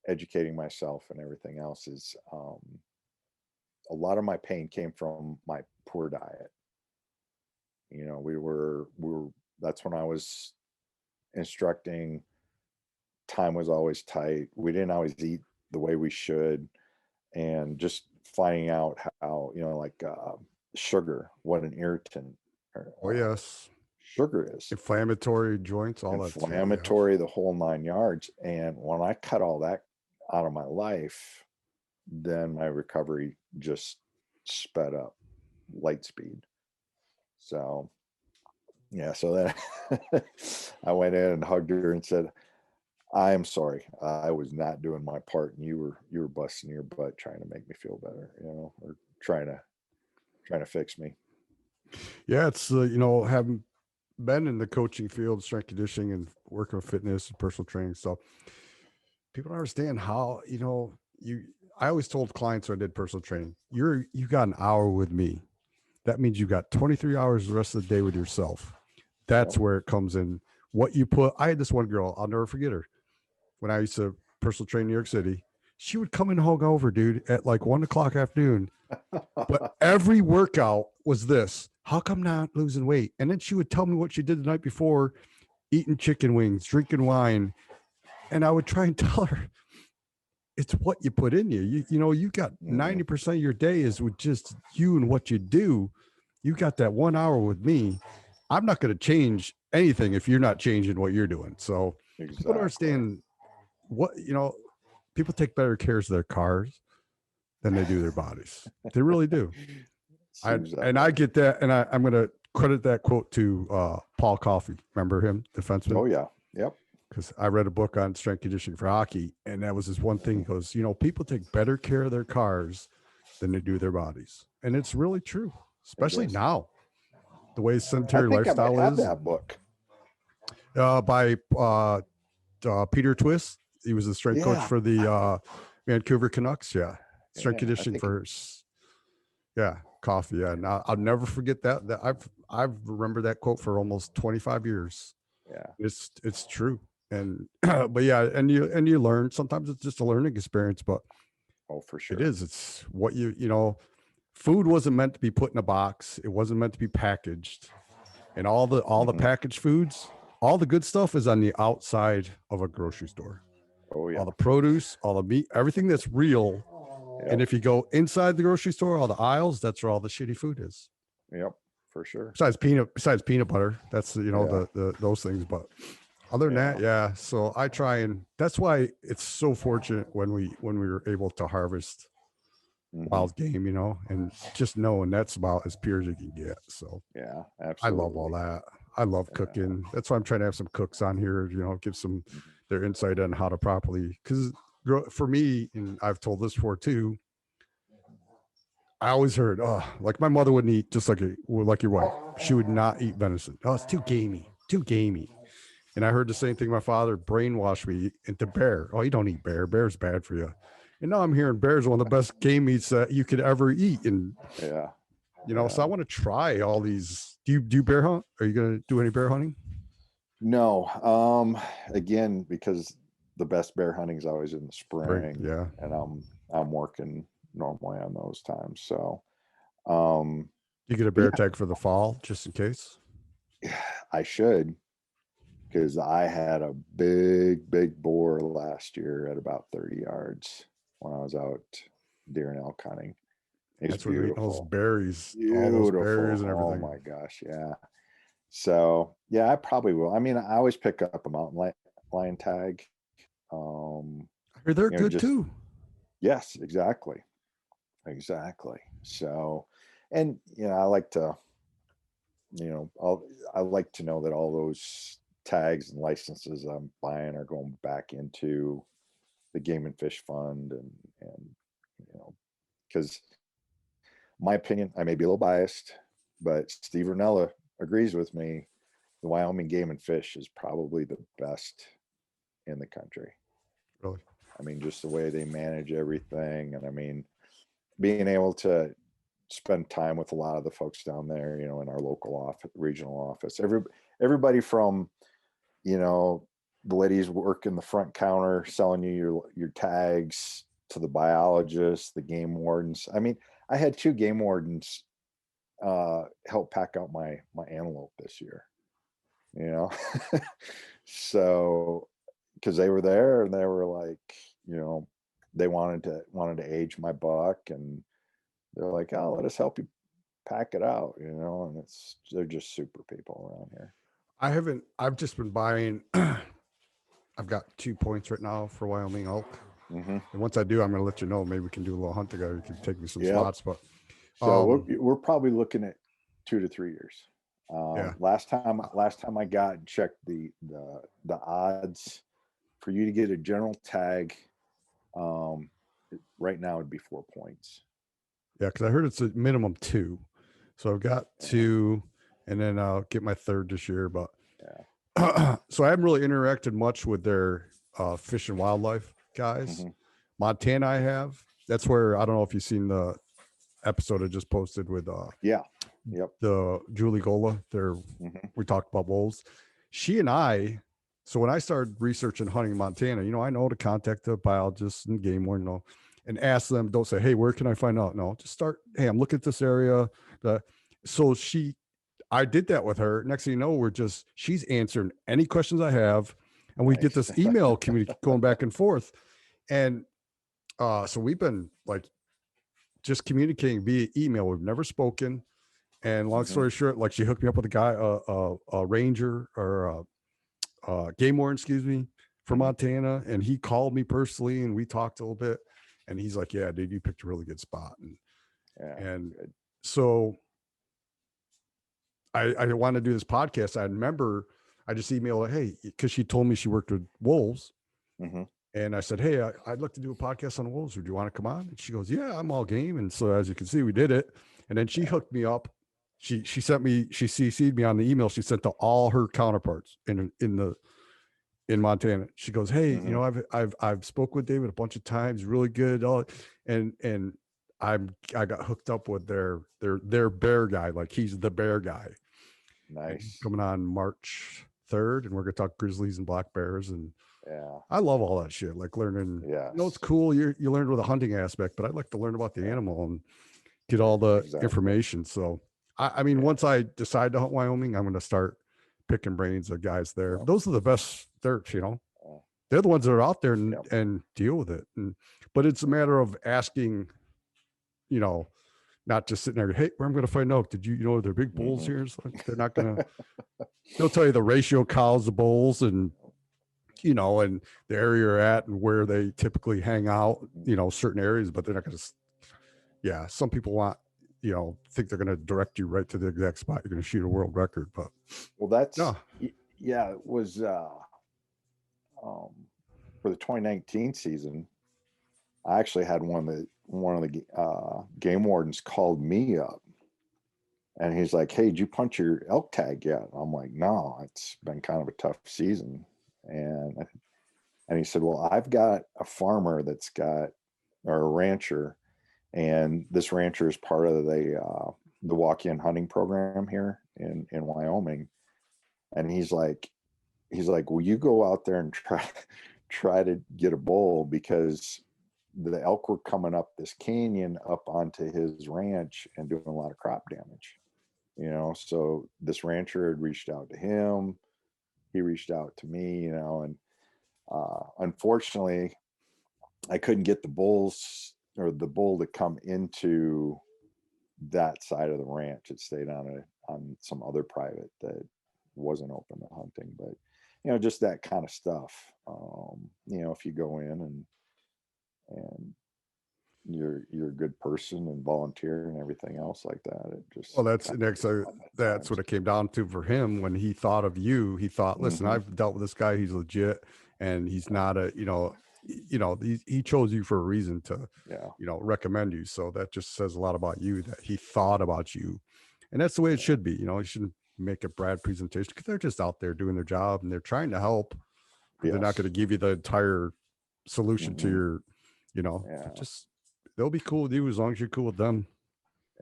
educating myself and everything else is a lot of my pain came from my poor diet. We were that's when I was instructing. Time was always tight. We didn't always eat the way we should, and just finding out how like sugar, what an irritant Oh yes. sugar is, Inflammatory joints, all that too, yeah. inflammatory, the whole 9 yards. And when I cut all that out of my life, then my recovery just sped up, light speed. So yeah, so then I went in and hugged her and said, I am sorry, I was not doing my part, and you were busting your butt trying to make me feel better, or trying to fix me. Yeah, it's having been in the coaching field, strength conditioning, and working with fitness and personal training. So people don't understand how, I always told clients when I did personal training, you got an hour with me. That means you got 23 hours the rest of the day with yourself. That's where it comes in. What you put, I had this one girl, I'll never forget her. When I used to personal train in New York City, she would come and hug over, dude, at like 1:00 afternoon. But every workout was this: how come not losing weight? And then she would tell me what she did the night before, eating chicken wings, drinking wine. And I would try and tell her, it's what you put in you. You got 90% of your day is with just you and what you do. You got that 1 hour with me. I'm not going to change anything if you're not changing what you're doing. So Exactly. people don't understand what, people take better care of their cars than they do their bodies. They really do. And I get that. And I'm going to credit that quote to Paul Coffey. Remember him, defenseman? Oh yeah. Yep. Because I read a book on strength conditioning for hockey, and that was his one thing. He goes, people take better care of their cars than they do their bodies. And it's really true, especially now, the way sedentary lifestyle I have is. That book. By Peter Twist. He was the strength coach for the Vancouver Canucks. Yeah. Strength conditioning for, Coffee. Yeah. And I'll never forget that. I've remembered that quote for almost 25 years. Yeah. It's true. And, but yeah, and you learn, sometimes it's just a learning experience, but for sure. it is. It's what food wasn't meant to be put in a box. It wasn't meant to be packaged, and all the packaged foods, all the good stuff is on the outside of a grocery store. Oh yeah. All the produce, all the meat, everything that's real And if you go inside the grocery store, all the aisles, that's where all the shitty food is. Yep, for sure. Besides peanut butter, that's the those things. But other than that, yeah. So I try, and that's why it's so fortunate when we were able to harvest wild game, and just knowing that's about as pure as you can get. So yeah, I absolutely. love all that. I love cooking. That's why I'm trying to have some cooks on here, give some their insight on how to properly, because for me, and I've told this before too, I always heard, like my mother wouldn't eat, just like your wife. She would not eat venison. Oh, it's too gamey. And I heard the same thing. My father brainwashed me into bear. Oh, you don't eat bear. Bear's bad for you. And now I'm hearing bear's one of the best game meats that you could ever eat. And so I want to try all these. Do you bear hunt? Are you going to do any bear hunting? No. Again, because the best bear hunting is always in the spring. Yeah. And I'm working normally on those times. So you get a bear tag for the fall just in case? I should, because I had a big boar last year at about 30 yards when I was out deer and elk hunting. That's where those berries, beautiful. All those berries and everything. Oh my gosh, yeah. So yeah, I probably will. I mean, I always pick up a mountain lion tag. They're good too. Yes, exactly. So, and I like to, I like to know that all those tags and licenses I'm buying are going back into the Game and Fish Fund, and because my opinion, I may be a little biased, but Steve Ranella agrees with me. The Wyoming Game and Fish is probably the best in the country. Really? I mean, just the way they manage everything. And I mean, being able to spend time with a lot of the folks down there, in our local office, regional office, everybody from, the ladies working the front counter, selling you your tags, to the biologists, the game wardens. I mean, I had 2 game wardens help pack out my antelope this year, so, because they were there and they were like, they wanted to age my buck, and they're like, oh, let us help you pack it out, and they're just super people around here. I've just been buying, I've got 2 points right now for Wyoming elk. And once I do, I'm going to let you know. Maybe we can do a little hunt together. You can take me some spots, but so we're probably looking at 2 to 3 years. Last time I got and checked the odds for you to get a general tag, right now it'd be 4 points. Yeah, because I heard it's a minimum 2, so I've got 2, and then I'll get my 3rd this year. But so I haven't really interacted much with their fish and wildlife guys. Montana, I have. That's where, I don't know if you've seen the episode I just posted with the Julie Gola there. We talked about wolves. She and I, so when I started researching hunting in Montana, I know to contact the biologists and game warden, and ask them. Don't say, hey, where can I find out? No, just start, hey, I'm looking at this area. So I did that with her. Next thing you know, she's answering any questions I have, and we get this email community going back and forth. And so we've been like just communicating via email. We've never spoken. And long story short, like, she hooked me up with a guy, a ranger, or a game warden, excuse me, from Montana. And he called me personally, and we talked a little bit. And he's like, yeah, dude, you picked a really good spot. And so I wanted to do this podcast. I remember I just emailed her, hey, because she told me she worked with wolves. And I said, hey, I'd like to do a podcast on wolves. Would you want to come on? And she goes, yeah, I'm all game. And so, as you can see, we did it. And then she hooked me up. She CC'd me on the email she sent to all her counterparts in Montana. She goes, hey, I've spoke with David a bunch of times, really good. And I got hooked up with their bear guy. Like, he's the bear guy. Nice. Coming on March 3rd, and we're gonna talk grizzlies and black bears. And I love all that shit. Like, learning. It's cool. You learned with a hunting aspect, but I'd like to learn about the animal and get all the information. So I mean, once I decide to hunt Wyoming, I'm going to start picking brains of guys there. Those are the best dirt, they're the ones that are out there and, Yep. and deal with it. But it's a matter of asking, you know, not just sitting there, hey, where I'm going to find out. Did you know, they're big bulls here? It's like, they're not going to, they'll tell you the ratio of cows to bulls and, you know, and the area you're at and where they typically hang out, you know, certain areas, but they're not going to, yeah. Some people want, you know, think they're going to direct you right to the exact spot you're going to shoot a world record, but Well, that's, no. yeah, it was, for the 2019 season, I actually had one of the game wardens called me up, and he's like, "Hey, did you punch your elk tag yet?" I'm like, "No, it's been kind of a tough season." And he said, "Well, I've got a farmer that's got, or a rancher, and this rancher is part of the walk-in hunting program here in Wyoming." And he's like, "Will you go out there and try to get a bull, because the elk were coming up this canyon up onto his ranch and doing a lot of crop damage, you know?" So this rancher had reached out to him, he reached out to me, you know, and unfortunately I couldn't get the bulls, or the bull, to come into that side of the ranch. It stayed on some other private that wasn't open to hunting. But you know, just that kind of stuff. You know, if you go in and you're a good person and volunteer and everything else like that, it just, Well, that's kind next. of That's what it came down to for him when he thought of you. He thought, listen, Mhm. I've dealt with this guy. He's legit, and he's not a, he chose you for a reason to, Yeah, recommend you. So that just says a lot about you, that he thought about you, and that's the way it yeah, should be. You know, you shouldn't make a bad presentation, because they're just out there doing their job and they're trying to help, but they're not going yes, to give you the entire solution to hmm, your, yeah, just, they'll be cool with you as long as you're cool with them.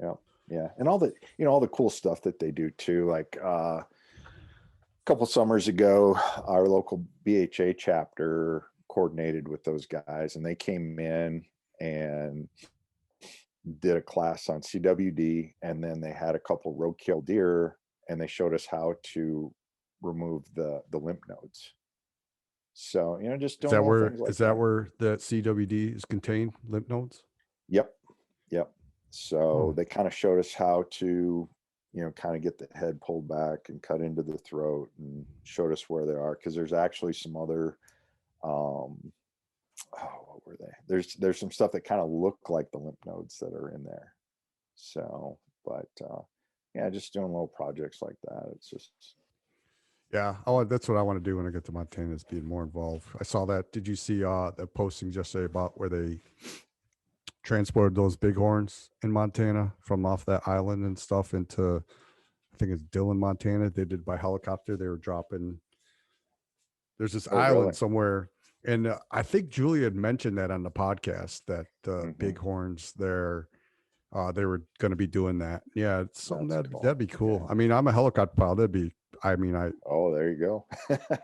yeah, yeah. And all the, all the cool stuff that they do too. Like a couple summers ago, our local BHA chapter coordinated with those guys, and they came in and did a class on CWD, and then they had a couple roadkill deer, and they showed us how to remove the lymph nodes. So, you know, just Is doing that little where things like is that that. where the CWD is contained, lymph nodes? Yep. Yep. So Oh, they kind of showed us how to, kind of get the head pulled back and cut into the throat, and showed us where they are. Cause there's actually some other, um, what were they? There's some stuff that kind of look like the lymph nodes that are in there. So, but, yeah, just doing little projects like that. It's just, yeah. Oh, that's what I want to do when I get to Montana, is being more involved. I saw that. Did you see the postings yesterday about where they transported those bighorns in Montana from off that island and stuff into, I think it's Dillon, Montana. They did by helicopter. They were dropping. There's this oh, really? island somewhere, and I think Julie had mentioned that on the podcast, that the Hmm. bighorns there, they were going to be doing that. Yeah, it's something That's that'd cool. be cool. Yeah. I mean, I'm a helicopter pilot. That'd be. I mean, Oh, there you go.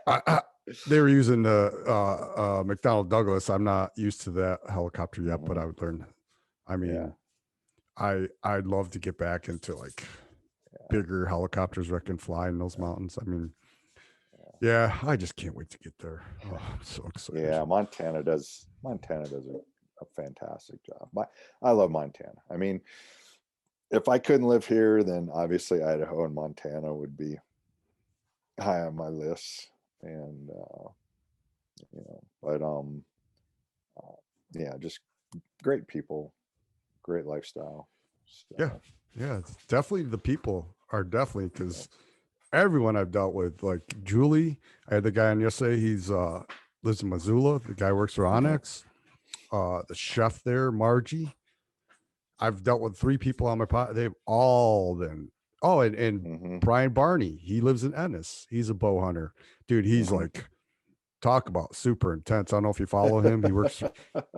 I they were using the McDonnell Douglas. I'm not used to that helicopter yet, but Hmm. I would learn. I Yeah. mean, I'd love to get back into like Yeah. bigger helicopters that can fly in those Yeah. mountains. I mean, yeah, I just can't wait to get there. Oh, I'm so excited. Yeah, Montana does a fantastic job. I love Montana. I mean, if I couldn't live here, then obviously Idaho and Montana would be high on my list. And but uh, yeah, just great people, great lifestyle. Yeah, So, yeah, it's definitely the people are definitely, yeah. because everyone I've dealt with, like Julie, I had the guy on yesterday. He's lives in Missoula. The guy works for Hmm. Onyx. The chef there, Margie. I've dealt with 3 people on my pod. They've all been. Oh, and Hmm. Brian Barney. He lives in Ennis. He's a bow hunter, dude. He's Hmm. like, talk about super intense. I don't know if you follow him. He works.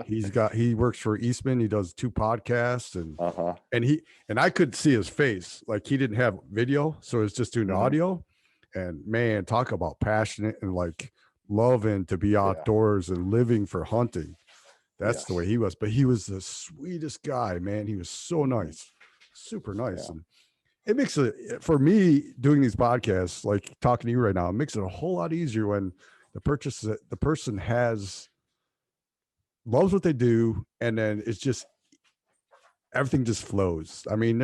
He works for Eastman. He does 2 podcasts, Uh-huh. and I could see his face. Like, he didn't have video, so it's just doing Hmm. audio. And man, talk about passionate and like loving to be Yeah. outdoors and living for hunting. That's the way Yes. he was. But he was the sweetest guy, man. He was so Hmm. nice, super nice. Yeah. And it makes it, for me, doing these podcasts, like talking to you right now, it makes it a whole lot easier when the person loves what they do, and then it's just everything just flows. I mean,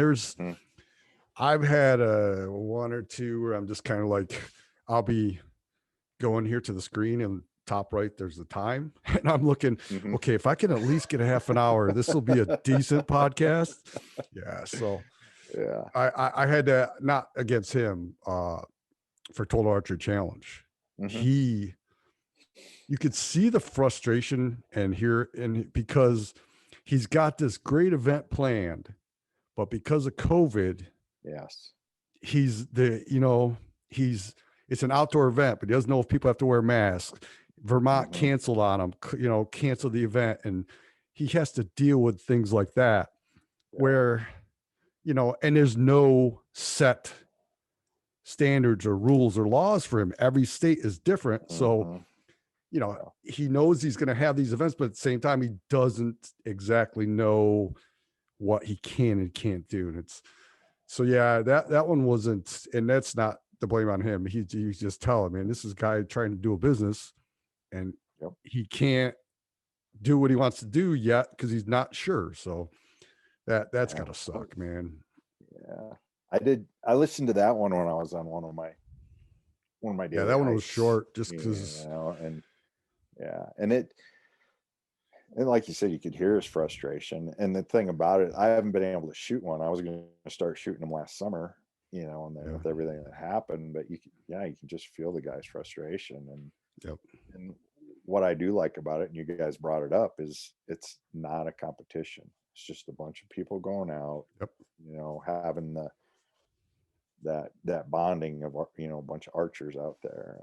I've had one or two where I'm just kind of like, I'll be going here to the screen and top right, there's the time. And I'm looking, okay, if I can at least get a half an hour, this will be a decent podcast. Yeah. So Yeah. I had to, not against him, for Total Archery Challenge. You could see the frustration and because he's got this great event planned, but because of COVID, yes, it's an outdoor event, but he doesn't know if people have to wear masks. Vermont canceled on him, canceled the event, and he has to deal with things like that where, and there's no set standards or rules or laws for him. Every state is different. So, he knows he's going to have these events, but at the same time, he doesn't exactly know what he can and can't do. And that one wasn't, and that's not the blame on him. He just tell him, man, this is a guy trying to do a business and he can't do what he wants to do yet because he's not sure. So that's gotta suck, man. Yeah. I listened to that one when I was on one of my daily that one hikes, was short just because and like you said, you could hear his frustration. And the thing about it, I haven't been able to shoot one. I was going to start shooting them last summer, and then with everything that happened, but you can just feel the guy's frustration. And what I do like about it, and you guys brought it up, is it's not a competition. It's just a bunch of people going out, having that bonding of, a bunch of archers out there.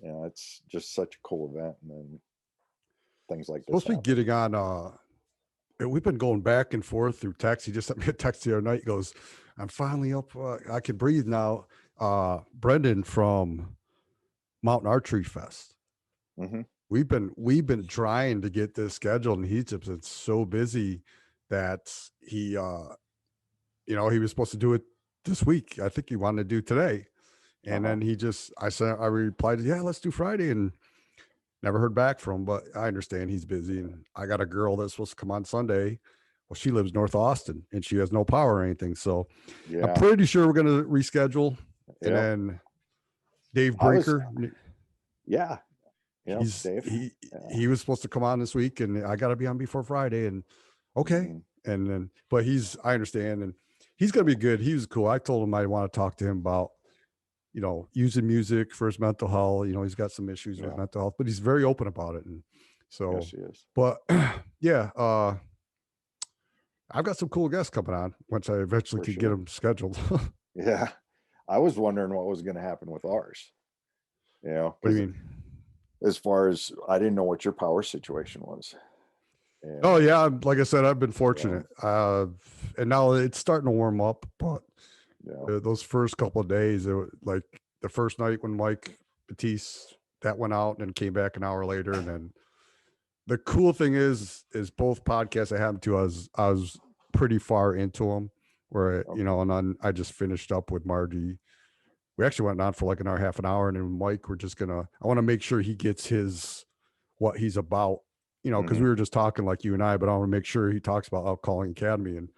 And it's just such a cool event. And then things like this supposed to be getting on, we've been going back and forth through text. He just sent me a text the other night. He goes, I'm finally up. I can breathe now. Brendan from Mountain Archery Fest. We've been trying to get this scheduled, and he's just been so busy that he was supposed to do it this week. I think he wanted to do today. And then I replied, yeah, let's do Friday, and never heard back from him, but I understand he's busy. And I got a girl that's supposed to come on Sunday. Well, she lives North Austin and she has no power or anything. So I'm pretty sure we're going to reschedule. And then Dave Breaker. He was supposed to come on this week, and I got to be on before Friday. And and then, but I understand, and he's going to be good. He was cool. I told him I want to talk to him about, using music for his mental health. He's got some issues with mental health, but he's very open about it. And so, he is. But I've got some cool guests coming on once I eventually could get them scheduled. Yeah. I was wondering what was going to happen with ours. What do you mean? As far as, I didn't know what your power situation was. And, like I said, I've been fortunate. And now it's starting to warm up, but those first couple of days, it was like the first night when Mike Batiste that went out and came back an hour later. And then the cool thing is both podcasts I had to, I was pretty far into them where, and then I just finished up with Margie. We actually went on for like half an hour. And then Mike, I want to make sure he gets what he's about, because we were just talking like you and I, but I want to make sure he talks about Out Calling Academy and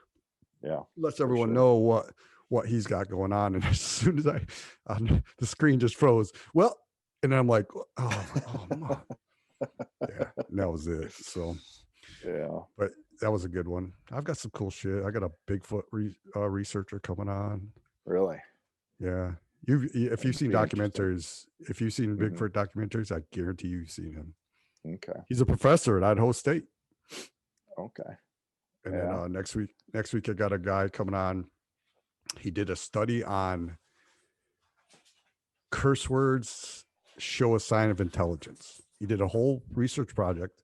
lets everyone know what he's got going on. And as soon as the screen just froze. Well, and I'm like, oh my. Yeah, that was it. So but that was a good one. I've got some cool shit. I got a Bigfoot researcher coming on. Really? Yeah. If you've seen documentaries, Bigfoot documentaries, I guarantee you've seen him. Okay. He's a professor at Idaho State. Okay. And then next week I got a guy coming on. He did a study on curse words show a sign of intelligence. He did a whole research project.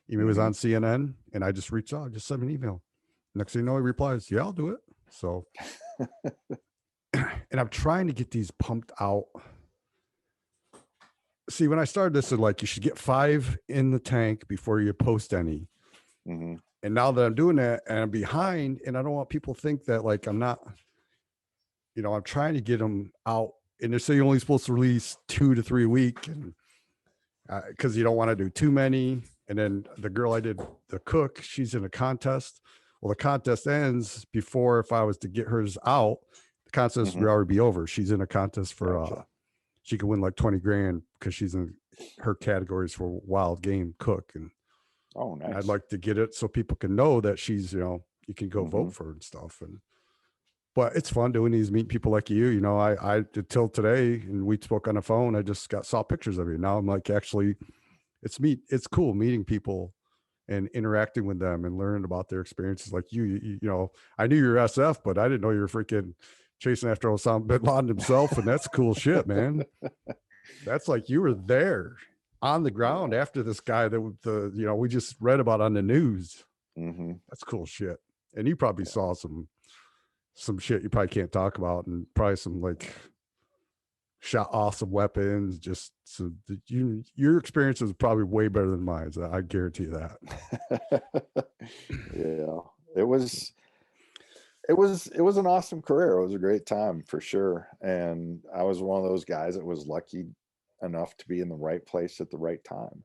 He was on CNN, and I just reached out, just sent me an email. Next thing you know, he replies, yeah, I'll do it. So, and I'm trying to get these pumped out. See, when I started this, you should get 5 in the tank before you post any. And now that I'm doing that and I'm behind, and I don't want people to think that I'm not, I'm trying to get them out and they say you're only supposed to release 2 to 3 a week, and because you don't want to do too many. And then the girl I did, the cook, she's in a contest. Well, the contest ends before, if I was to get hers out, the contest would already be over. She's in a contest for she could win like 20 grand because she's in her categories for wild game cook. And nice. I'd like to get it so people can know that she's, you can go vote for her and stuff. But it's fun doing these, meet people like you. I did till today, and we spoke on the phone. I just saw pictures of you. Now I'm like, actually, it's cool meeting people and interacting with them and learning about their experiences. Like I knew you were SF, but I didn't know you were freaking chasing after Osama Bin Laden himself. And that's cool shit, man. That's like, you were there on the ground after this guy that we just read about on the news. That's cool shit. And you probably saw some shit you probably can't talk about, and probably some like shot awesome weapons. Just so your experience is probably way better than mine. So I guarantee that. Yeah, it was an awesome career. It was a great time for sure. And I was one of those guys that was lucky enough to be in the right place at the right time.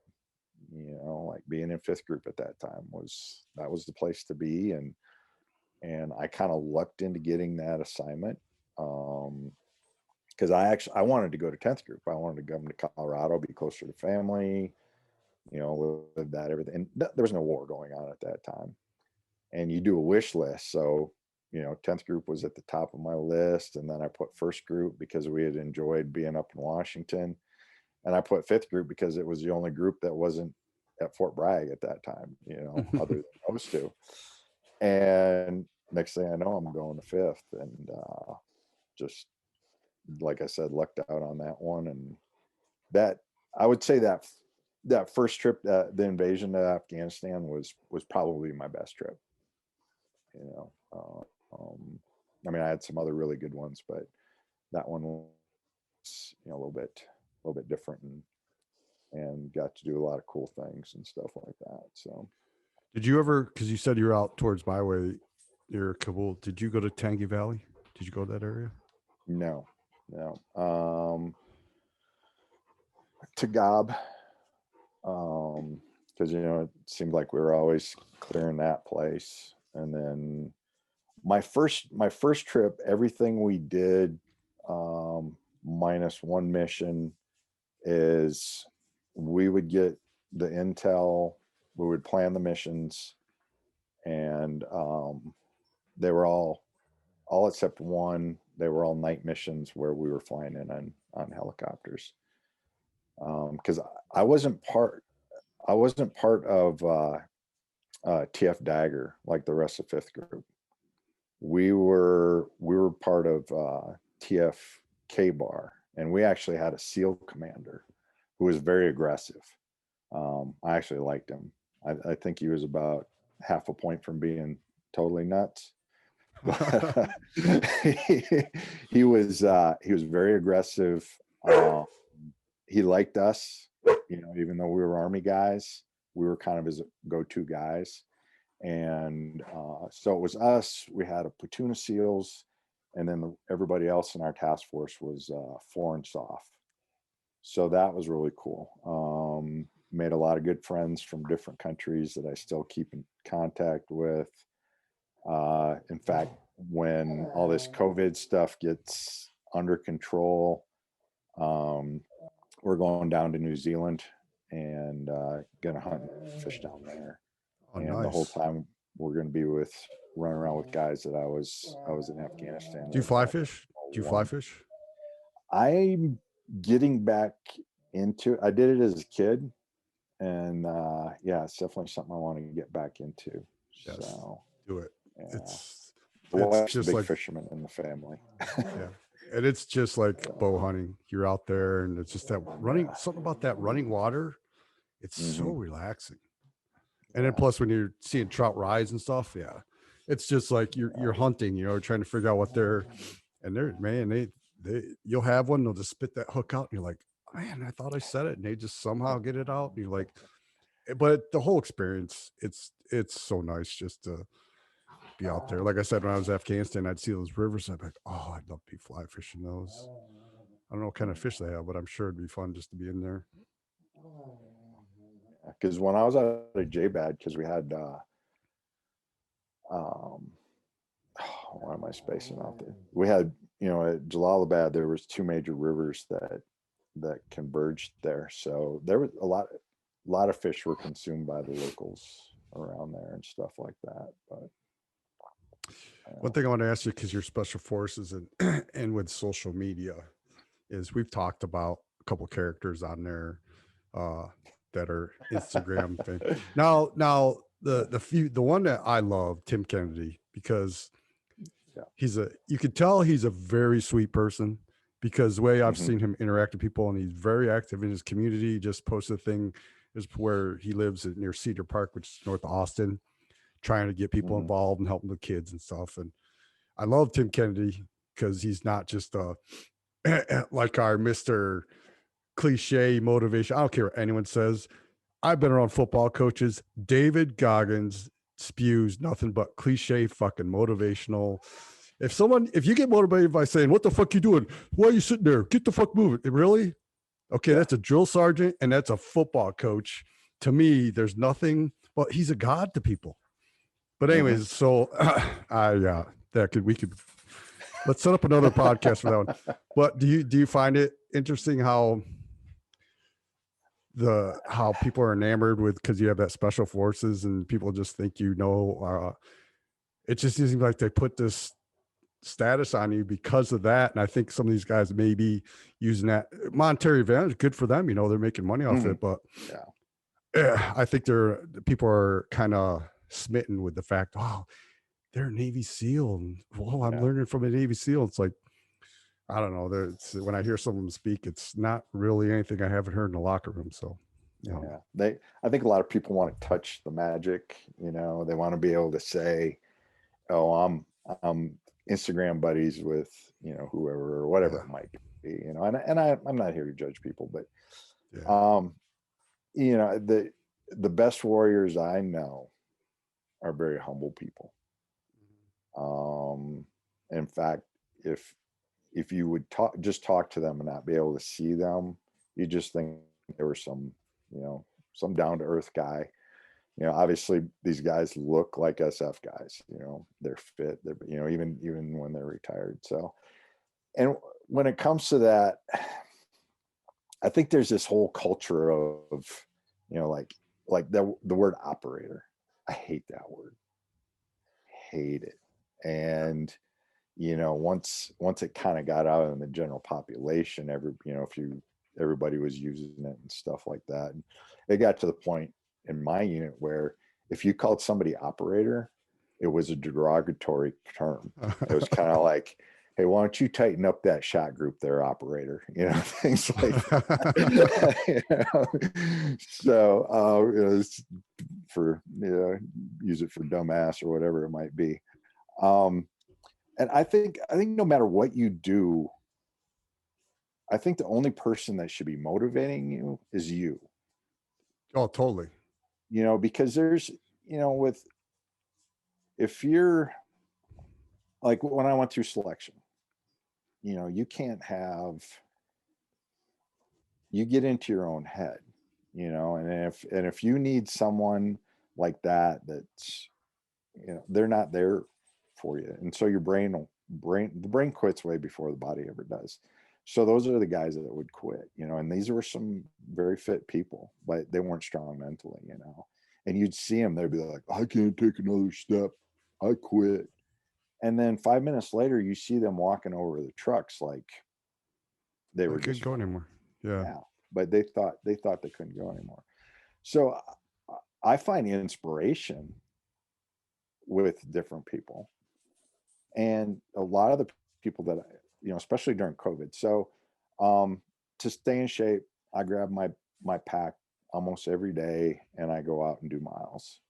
Like being in 5th group at that time was the place to be. And I kind of lucked into getting that assignment. Because I wanted to go to 10th group. I wanted to come to Colorado, be closer to family, with that, everything. And there was no war going on at that time. And you do a wish list. So, 10th group was at the top of my list. And then I put 1st group because we had enjoyed being up in Washington. And I put 5th group because it was the only group that wasn't at Fort Bragg at that time, other than those two. And next thing I know, I'm going to 5th, and just, like I said, lucked out on that one. And that, I would say that first trip, the invasion of Afghanistan was probably my best trip. I mean, I had some other really good ones, but that one was, a little bit different, and got to do a lot of cool things and stuff like that. So, did you ever? Because you said you're out towards my way, near Kabul. Did you go to Tangi Valley? Did you go to that area? No. Tagab, because it seemed like we were always clearing that place. And then my first trip, everything we did, minus one mission, is we would get the intel, we would plan the missions, and they were all except one, they were all night missions where we were flying in on helicopters. Because I wasn't part of TF Dagger like the rest of 5th group. We were part of TF K-Bar, and we actually had a SEAL commander who was very aggressive. I actually liked him. I think he was about half a point from being totally nuts. he was very aggressive. He liked us, even though we were Army guys, we were kind of his go-to guys. And so it was us, we had a platoon of SEALs, and then everybody else in our task force was foreign soft. So that was really cool. Made a lot of good friends from different countries that I still keep in contact with. In fact, when all this COVID stuff gets under control, we're going down to New Zealand and gonna hunt and fish down there. Oh, and nice. The whole time we're gonna be running around with guys that I was in Afghanistan. Do you fly fish? I'm getting back into it. I did it as a kid, and it's definitely something I want to get back into. Yes, so do it. Yeah. It's just a big fisherman in the family. Yeah. And it's just like bow hunting. You're out there, and it's just that running, something about that running water. It's so relaxing. And then plus when you're seeing trout rise and stuff, it's just like you're hunting, trying to figure out what you'll have one, they'll just spit that hook out, and you're like, man, I thought I said it, and they just somehow get it out. And you're like, but the whole experience, it's so nice just to be out there. Like I said, when I was in Afghanistan, I'd see those rivers, I'd be like, oh, I'd love to be fly fishing those. I don't know what kind of fish they have, but I'm sure it'd be fun just to be in there. Because when I was out at JBAD, because we had why am I spacing out there? We had, at Jalalabad, there was 2 major rivers that converged there. So there was a lot of fish were consumed by the locals around there and stuff like that. But one thing I want to ask you, because you're special forces and and with social media, is we've talked about a couple characters on there that are Instagram thing. Now the one that I love, Tim Kennedy, because you could tell he's a very sweet person, because the way I've seen him interact with people, and he's very active in his community. He just posted a thing is where he lives near Cedar Park, which is north of Austin, trying to get people involved and helping the kids and stuff. And I love Tim Kennedy because he's not just like our Mr. Cliche motivation. I don't care what anyone says. I've been around football coaches. David Goggins spews nothing but cliche fucking motivational. If you get motivated by saying, "What the fuck you doing? Why are you sitting there? Get the fuck moving." Really? Okay, that's a drill sergeant and that's a football coach. To me, there's nothing, well, he's a god to people. But anyways, so we could let's set up another podcast for that one. But do you find it interesting how people are enamored with, because you have that special forces and people just think it just seems like they put this status on you because of that. And I think some of these guys may be using that monetary advantage. Good for them, they're making money off it. But I think people are kind of smitten with the fact, oh, they're a Navy SEAL, and I'm learning from a Navy SEAL. It's like, I don't know. When I hear someone speak, it's not really anything I haven't heard in the locker room. So, I think a lot of people want to touch the magic. They want to be able to say, "Oh, I'm Instagram buddies with whoever or whatever it might be." And I'm not here to judge people, but the best warriors I know are very humble people. In fact, if you would talk to them and not be able to see them, you just think they were some down to earth guy. Obviously these guys look like SF guys, they're fit, they're, even when they're retired. So, and when it comes to that, I think there's this whole culture of, like the word operator. I hate that word. Hate it. And once it kind of got out in the general population, everybody was using it and stuff like that. And it got to the point in my unit where if you called somebody operator, it was a derogatory term. It was kind of like, "Hey, why don't you tighten up that shot group there, operator?" Things like that. So it's for use it for dumbass or whatever it might be. And I think no matter what you do, I think the only person that should be motivating you is you. Oh, totally. Because there's, if you're like when I went through selection, you can't you get into your own head, and if you need someone like that's, they're not there for you. And so your the brain quits way before the body ever does. So those are the guys that would quit, and these were some very fit people, but they weren't strong mentally, and you'd see them, they'd be like, "I can't take another step. I quit." And then 5 minutes later, you see them walking over the trucks like they were couldn't go anymore. Yeah. But they thought they couldn't go anymore. So I find inspiration with different people, and a lot of the people that especially during COVID. So to stay in shape, I grab my pack almost every day and I go out and do miles,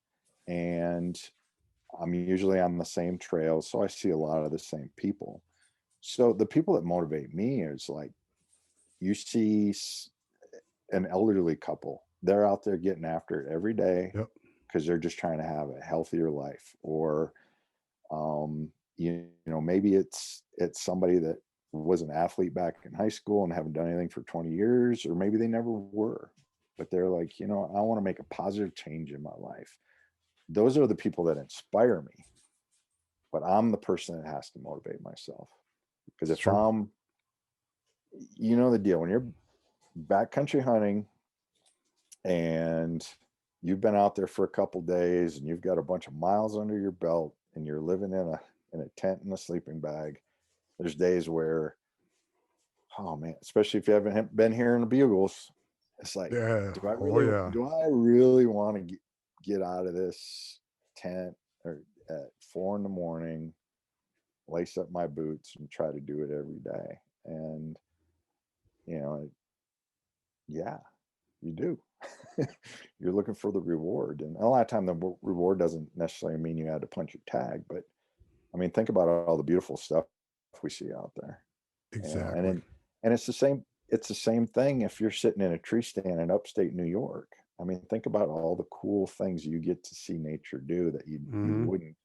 and I'm usually on the same trails, so I see a lot of the same people. So the people that motivate me is like, you see an elderly couple, they're out there getting after it every day because they're just trying to have a healthier life. Or maybe it's somebody that was an athlete back in high school and haven't done anything for 20 years, or maybe they never were, but they're like, I want to make a positive change in my life. Those are the people that inspire me, but I'm the person that has to motivate myself. Because if True. I'm, the deal, when you're backcountry hunting and you've been out there for a couple days and you've got a bunch of miles under your belt and you're living in a tent and a sleeping bag, there's days where, oh man, especially if you haven't been here in the bugles, it's like, Yeah. do I Oh really, yeah. do I really want to get out of this tent or at 4 a.m, lace up my boots and try to do it every day? And yeah, you do. You're looking for the reward, and a lot of time the reward doesn't necessarily mean you had to punch your tag, but I mean, think about all the beautiful stuff we see out there. And Exactly. then, and it's the same thing if you're sitting in a tree stand in upstate New York. I mean, think about all the cool things you get to see nature do that you Hmm. wouldn't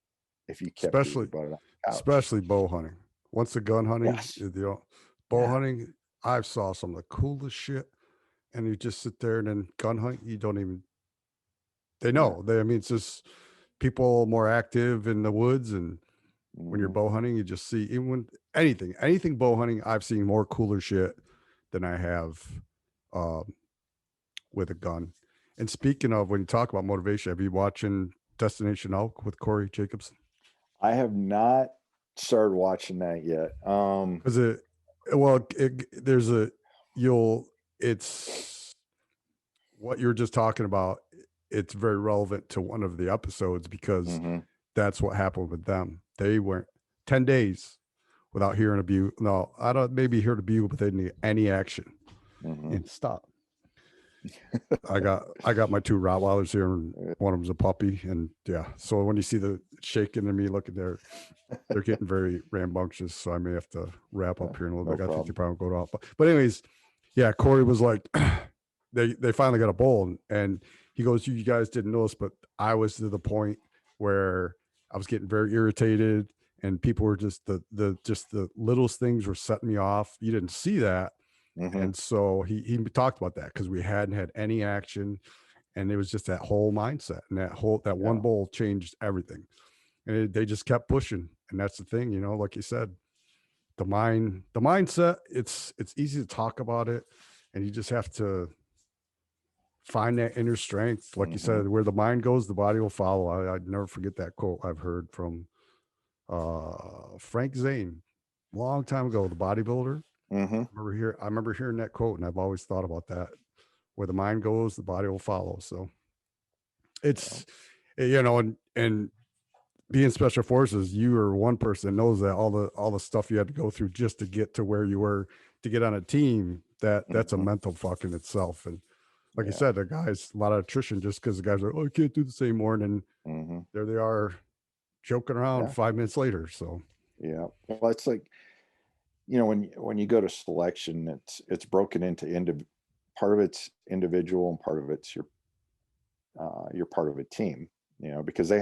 if you kept your Especially, butt on the couch. especially bow hunting. Once the gun hunting, Yes. bow Yeah. hunting, I've saw some of the coolest shit. And you just sit there and then gun hunt. You don't even. They Yeah. know. I mean, it's just people more active in the woods, and when you're Hmm. bow hunting, you just see even when anything bow hunting, I've seen more cooler shit than I have um, with a gun. And speaking of, when you talk about motivation, have you watching Destination Elk with Corey Jacobson? I have not started watching that yet. Because there's you'll, it's what you're just talking about. It's very relevant to one of the episodes because Mhm, that's what happened with them. They went 10 days without hearing a bugle. No, I don't, maybe hear the bugle, but they didn't get any action. mhm. And stop. I got my two Rottweilers here, and one of them's a puppy. And yeah, so when you see the shaking and me looking there, they're getting very rambunctious. So I may have to wrap up here in a little No bit. I think they problem. probably go off. But anyways, yeah, Corey was like, they finally got a bull, and he goes, you guys didn't notice, but I was to the point where I was getting very irritated, and people were just the littlest things were setting me off. You didn't see that. Mhm. And so he talked about that because we hadn't had any action, and it was just that whole mindset, and that one Yeah. bowl changed everything. And they just kept pushing, and that's the thing, like you said, the mindset. It's easy to talk about it, and you just have to find that inner strength, like you Mhm. said, where the mind goes, the body will follow. I'd never forget that quote I've heard from Frank Zane, long time ago, the bodybuilder. Mhm. I remember hearing that quote, and I've always thought about that. Where the mind goes, the body will follow. So Yeah. it's and being special forces, you are one person that knows that all the stuff you had to go through just to get to where you were to get on a team, that's a Mhm. mental fuck in itself. And like you Yeah. said, the guys, a lot of attrition just because the guys are, oh, I can't do the same more. And then Mhm. there they are joking around Yeah. 5 minutes later. So Yeah. Well, it's like, when you go to selection, it's broken into part of it's individual and part of it's you're part of a team, because they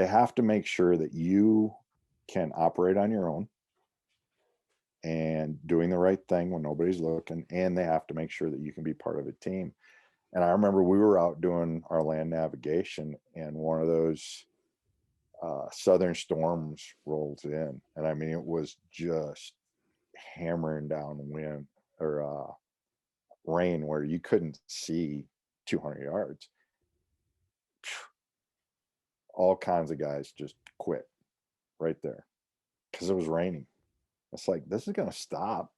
have to make sure that you can operate on your own and doing the right thing when nobody's looking, and they have to make sure that you can be part of a team. And I remember we were out doing our land navigation, and one of those southern storms rolls in, and I mean it was just hammering down wind or rain where you couldn't see 200 yards. All kinds of guys just quit right there because it was raining. It's like, this is going to stop.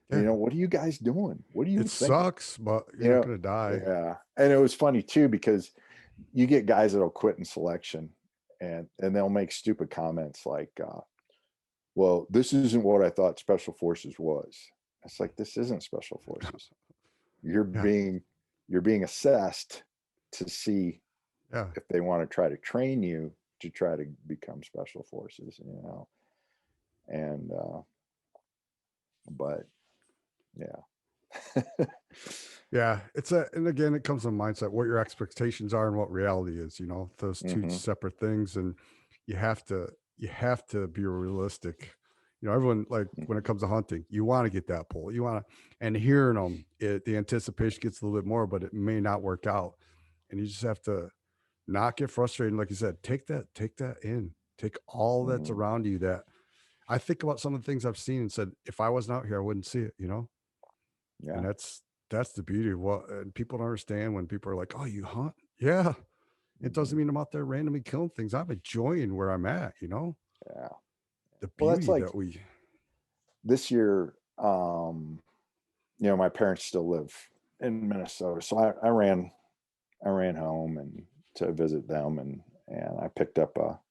yeah, What are you guys doing? What are you it thinking? sucks, but you're You not know, gonna die. yeah. And it was funny too, because you get guys that'll quit in selection, and they'll make stupid comments like, well, this isn't what I thought special forces was. It's like, this isn't special forces. You're Yeah, being you're being assessed to see yeah. if they want to try to train you to try to become special forces, and but yeah. Yeah, and again, it comes from mindset, what your expectations are and what reality is, those two Hmm. separate things. And you have to be realistic. You know, everyone, like when it comes to hunting, you want to get that bull. You want to, and hearing them, the anticipation gets a little bit more, but it may not work out. And you just have to not get frustrated. Like you said, take that in, take all that's Mhm. around you. That I think about some of the things I've seen and said, if I wasn't out here, I wouldn't see it, you know? And Yeah. that's the beauty of what, and people don't understand when people are like, oh, you hunt? Yeah. It doesn't Mhm. mean I'm out there randomly killing things. I'm enjoying where I'm at, you know, Yeah. the Well, that's beauty like that we, this year, you know, my parents still live in Minnesota. So I ran home and to visit them, and I picked up a,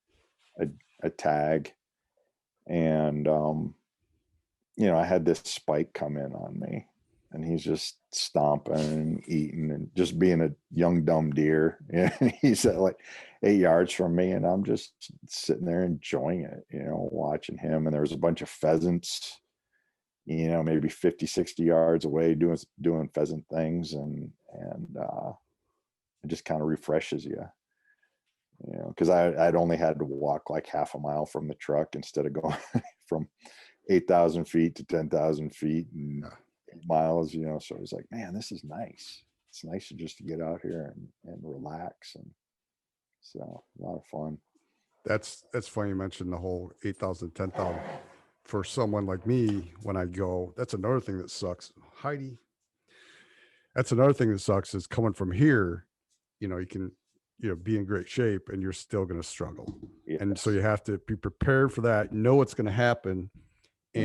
a tag, and, you know, I had this spike come in on me, and he's just stomping and eating and just being a young, dumb deer. And he's at like 8 yards from me, and I'm just sitting there enjoying it, you know, watching him. And there was a bunch of pheasants, you know, maybe 50, 60 yards away doing pheasant things. And it just kind of refreshes you, you know, because I'd only had to walk like half a mile from the truck instead of going from 8,000 feet to 10,000 feet and yeah, 8 miles, you know. So it was like, man, this is nice. It's nice to just to get out here and relax. And so a lot of fun. that's funny. You mentioned the whole 8,000, 10,000. For someone like me, when I go, that's another thing that sucks. Heidi, that's another thing that sucks is coming from here, you know, you can, you know, be in great shape and you're still going to struggle. And so Yes. you have to be prepared for that, know what's going to happen. Hmm.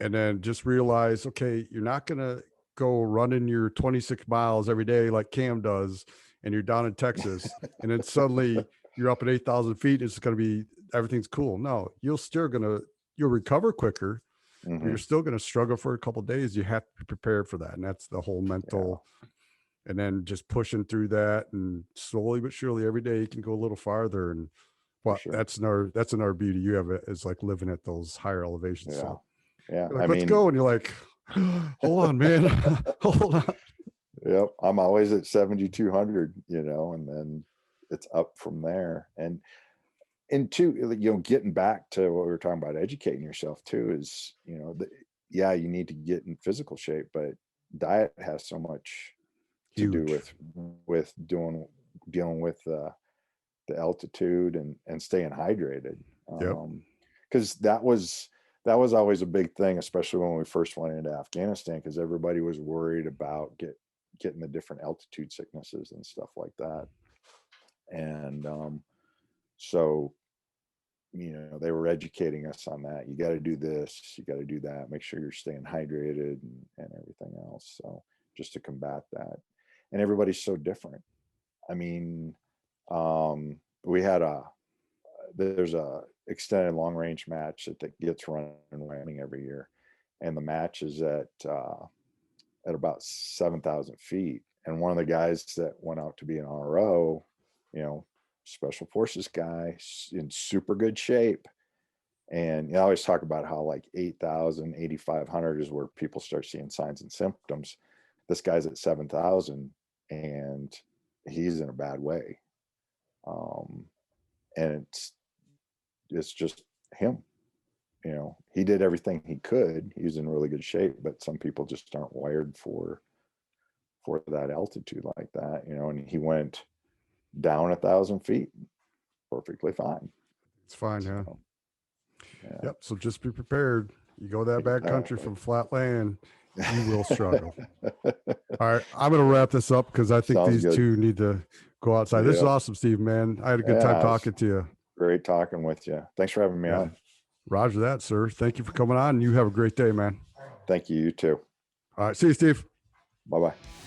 And then just realize, okay, you're not going to go running your 26 miles every day like Cam does, and you're down in Texas, and then suddenly you're up at 8,000 feet. It's going to be, everything's cool. No, you'll recover quicker, but you're Hmm. still going to struggle for a couple of days. You have to be prepared for that. And that's the whole Yeah, mental, and then just pushing through that, and slowly but surely every day you can go a little farther. And for what sure. that's another beauty you have, is like living at those higher elevations. Yeah. So Yeah. you're I like, let's mean, go. And you're like, hold on, man. Hold on. yep. I'm always at 7,200, you know, and then it's up from there. And two, you know, getting back to what we were talking about, educating yourself too, is, you know, yeah, you need to get in physical shape, but diet has so much to do Huge. with dealing with the altitude and staying hydrated. Yep. Because that was always a big thing, especially when we first went into Afghanistan, because everybody was worried about getting the different altitude sicknesses and stuff like that. And so, you know, they were educating us on that. You got to do this, you got to do that, make sure you're staying hydrated and everything else. So just to combat that. And everybody's so different. I mean, we had there's a extended long range match that gets run in Wyoming every year. And the match is at about 7,000 feet. And one of the guys that went out to be an RO, you know, special forces guy in super good shape. And you know, I always talk about how like 8,000, 8,500 is where people start seeing signs and symptoms. This guy's at 7,000 and he's in a bad way. Um, and it's just him, you know, he did everything he could. He was in really good shape, but some people just aren't wired for that altitude like that, you know. And he went down 1,000 feet perfectly fine. It's fine. Yeah. So yeah, Yep. So just be prepared. You go that back country exactly. from flat land, you will struggle. All right. I'm going to wrap this up because I think Sounds these good. two need to go outside. This is Yep. awesome, Steve, man. I had a good time Yeah, it's talking to you. great talking with you. Thanks for having me Yeah. on. Roger that, sir. Thank you for coming on. You have a great day, man. Thank you. You too. All right. See you, Steve. Bye bye.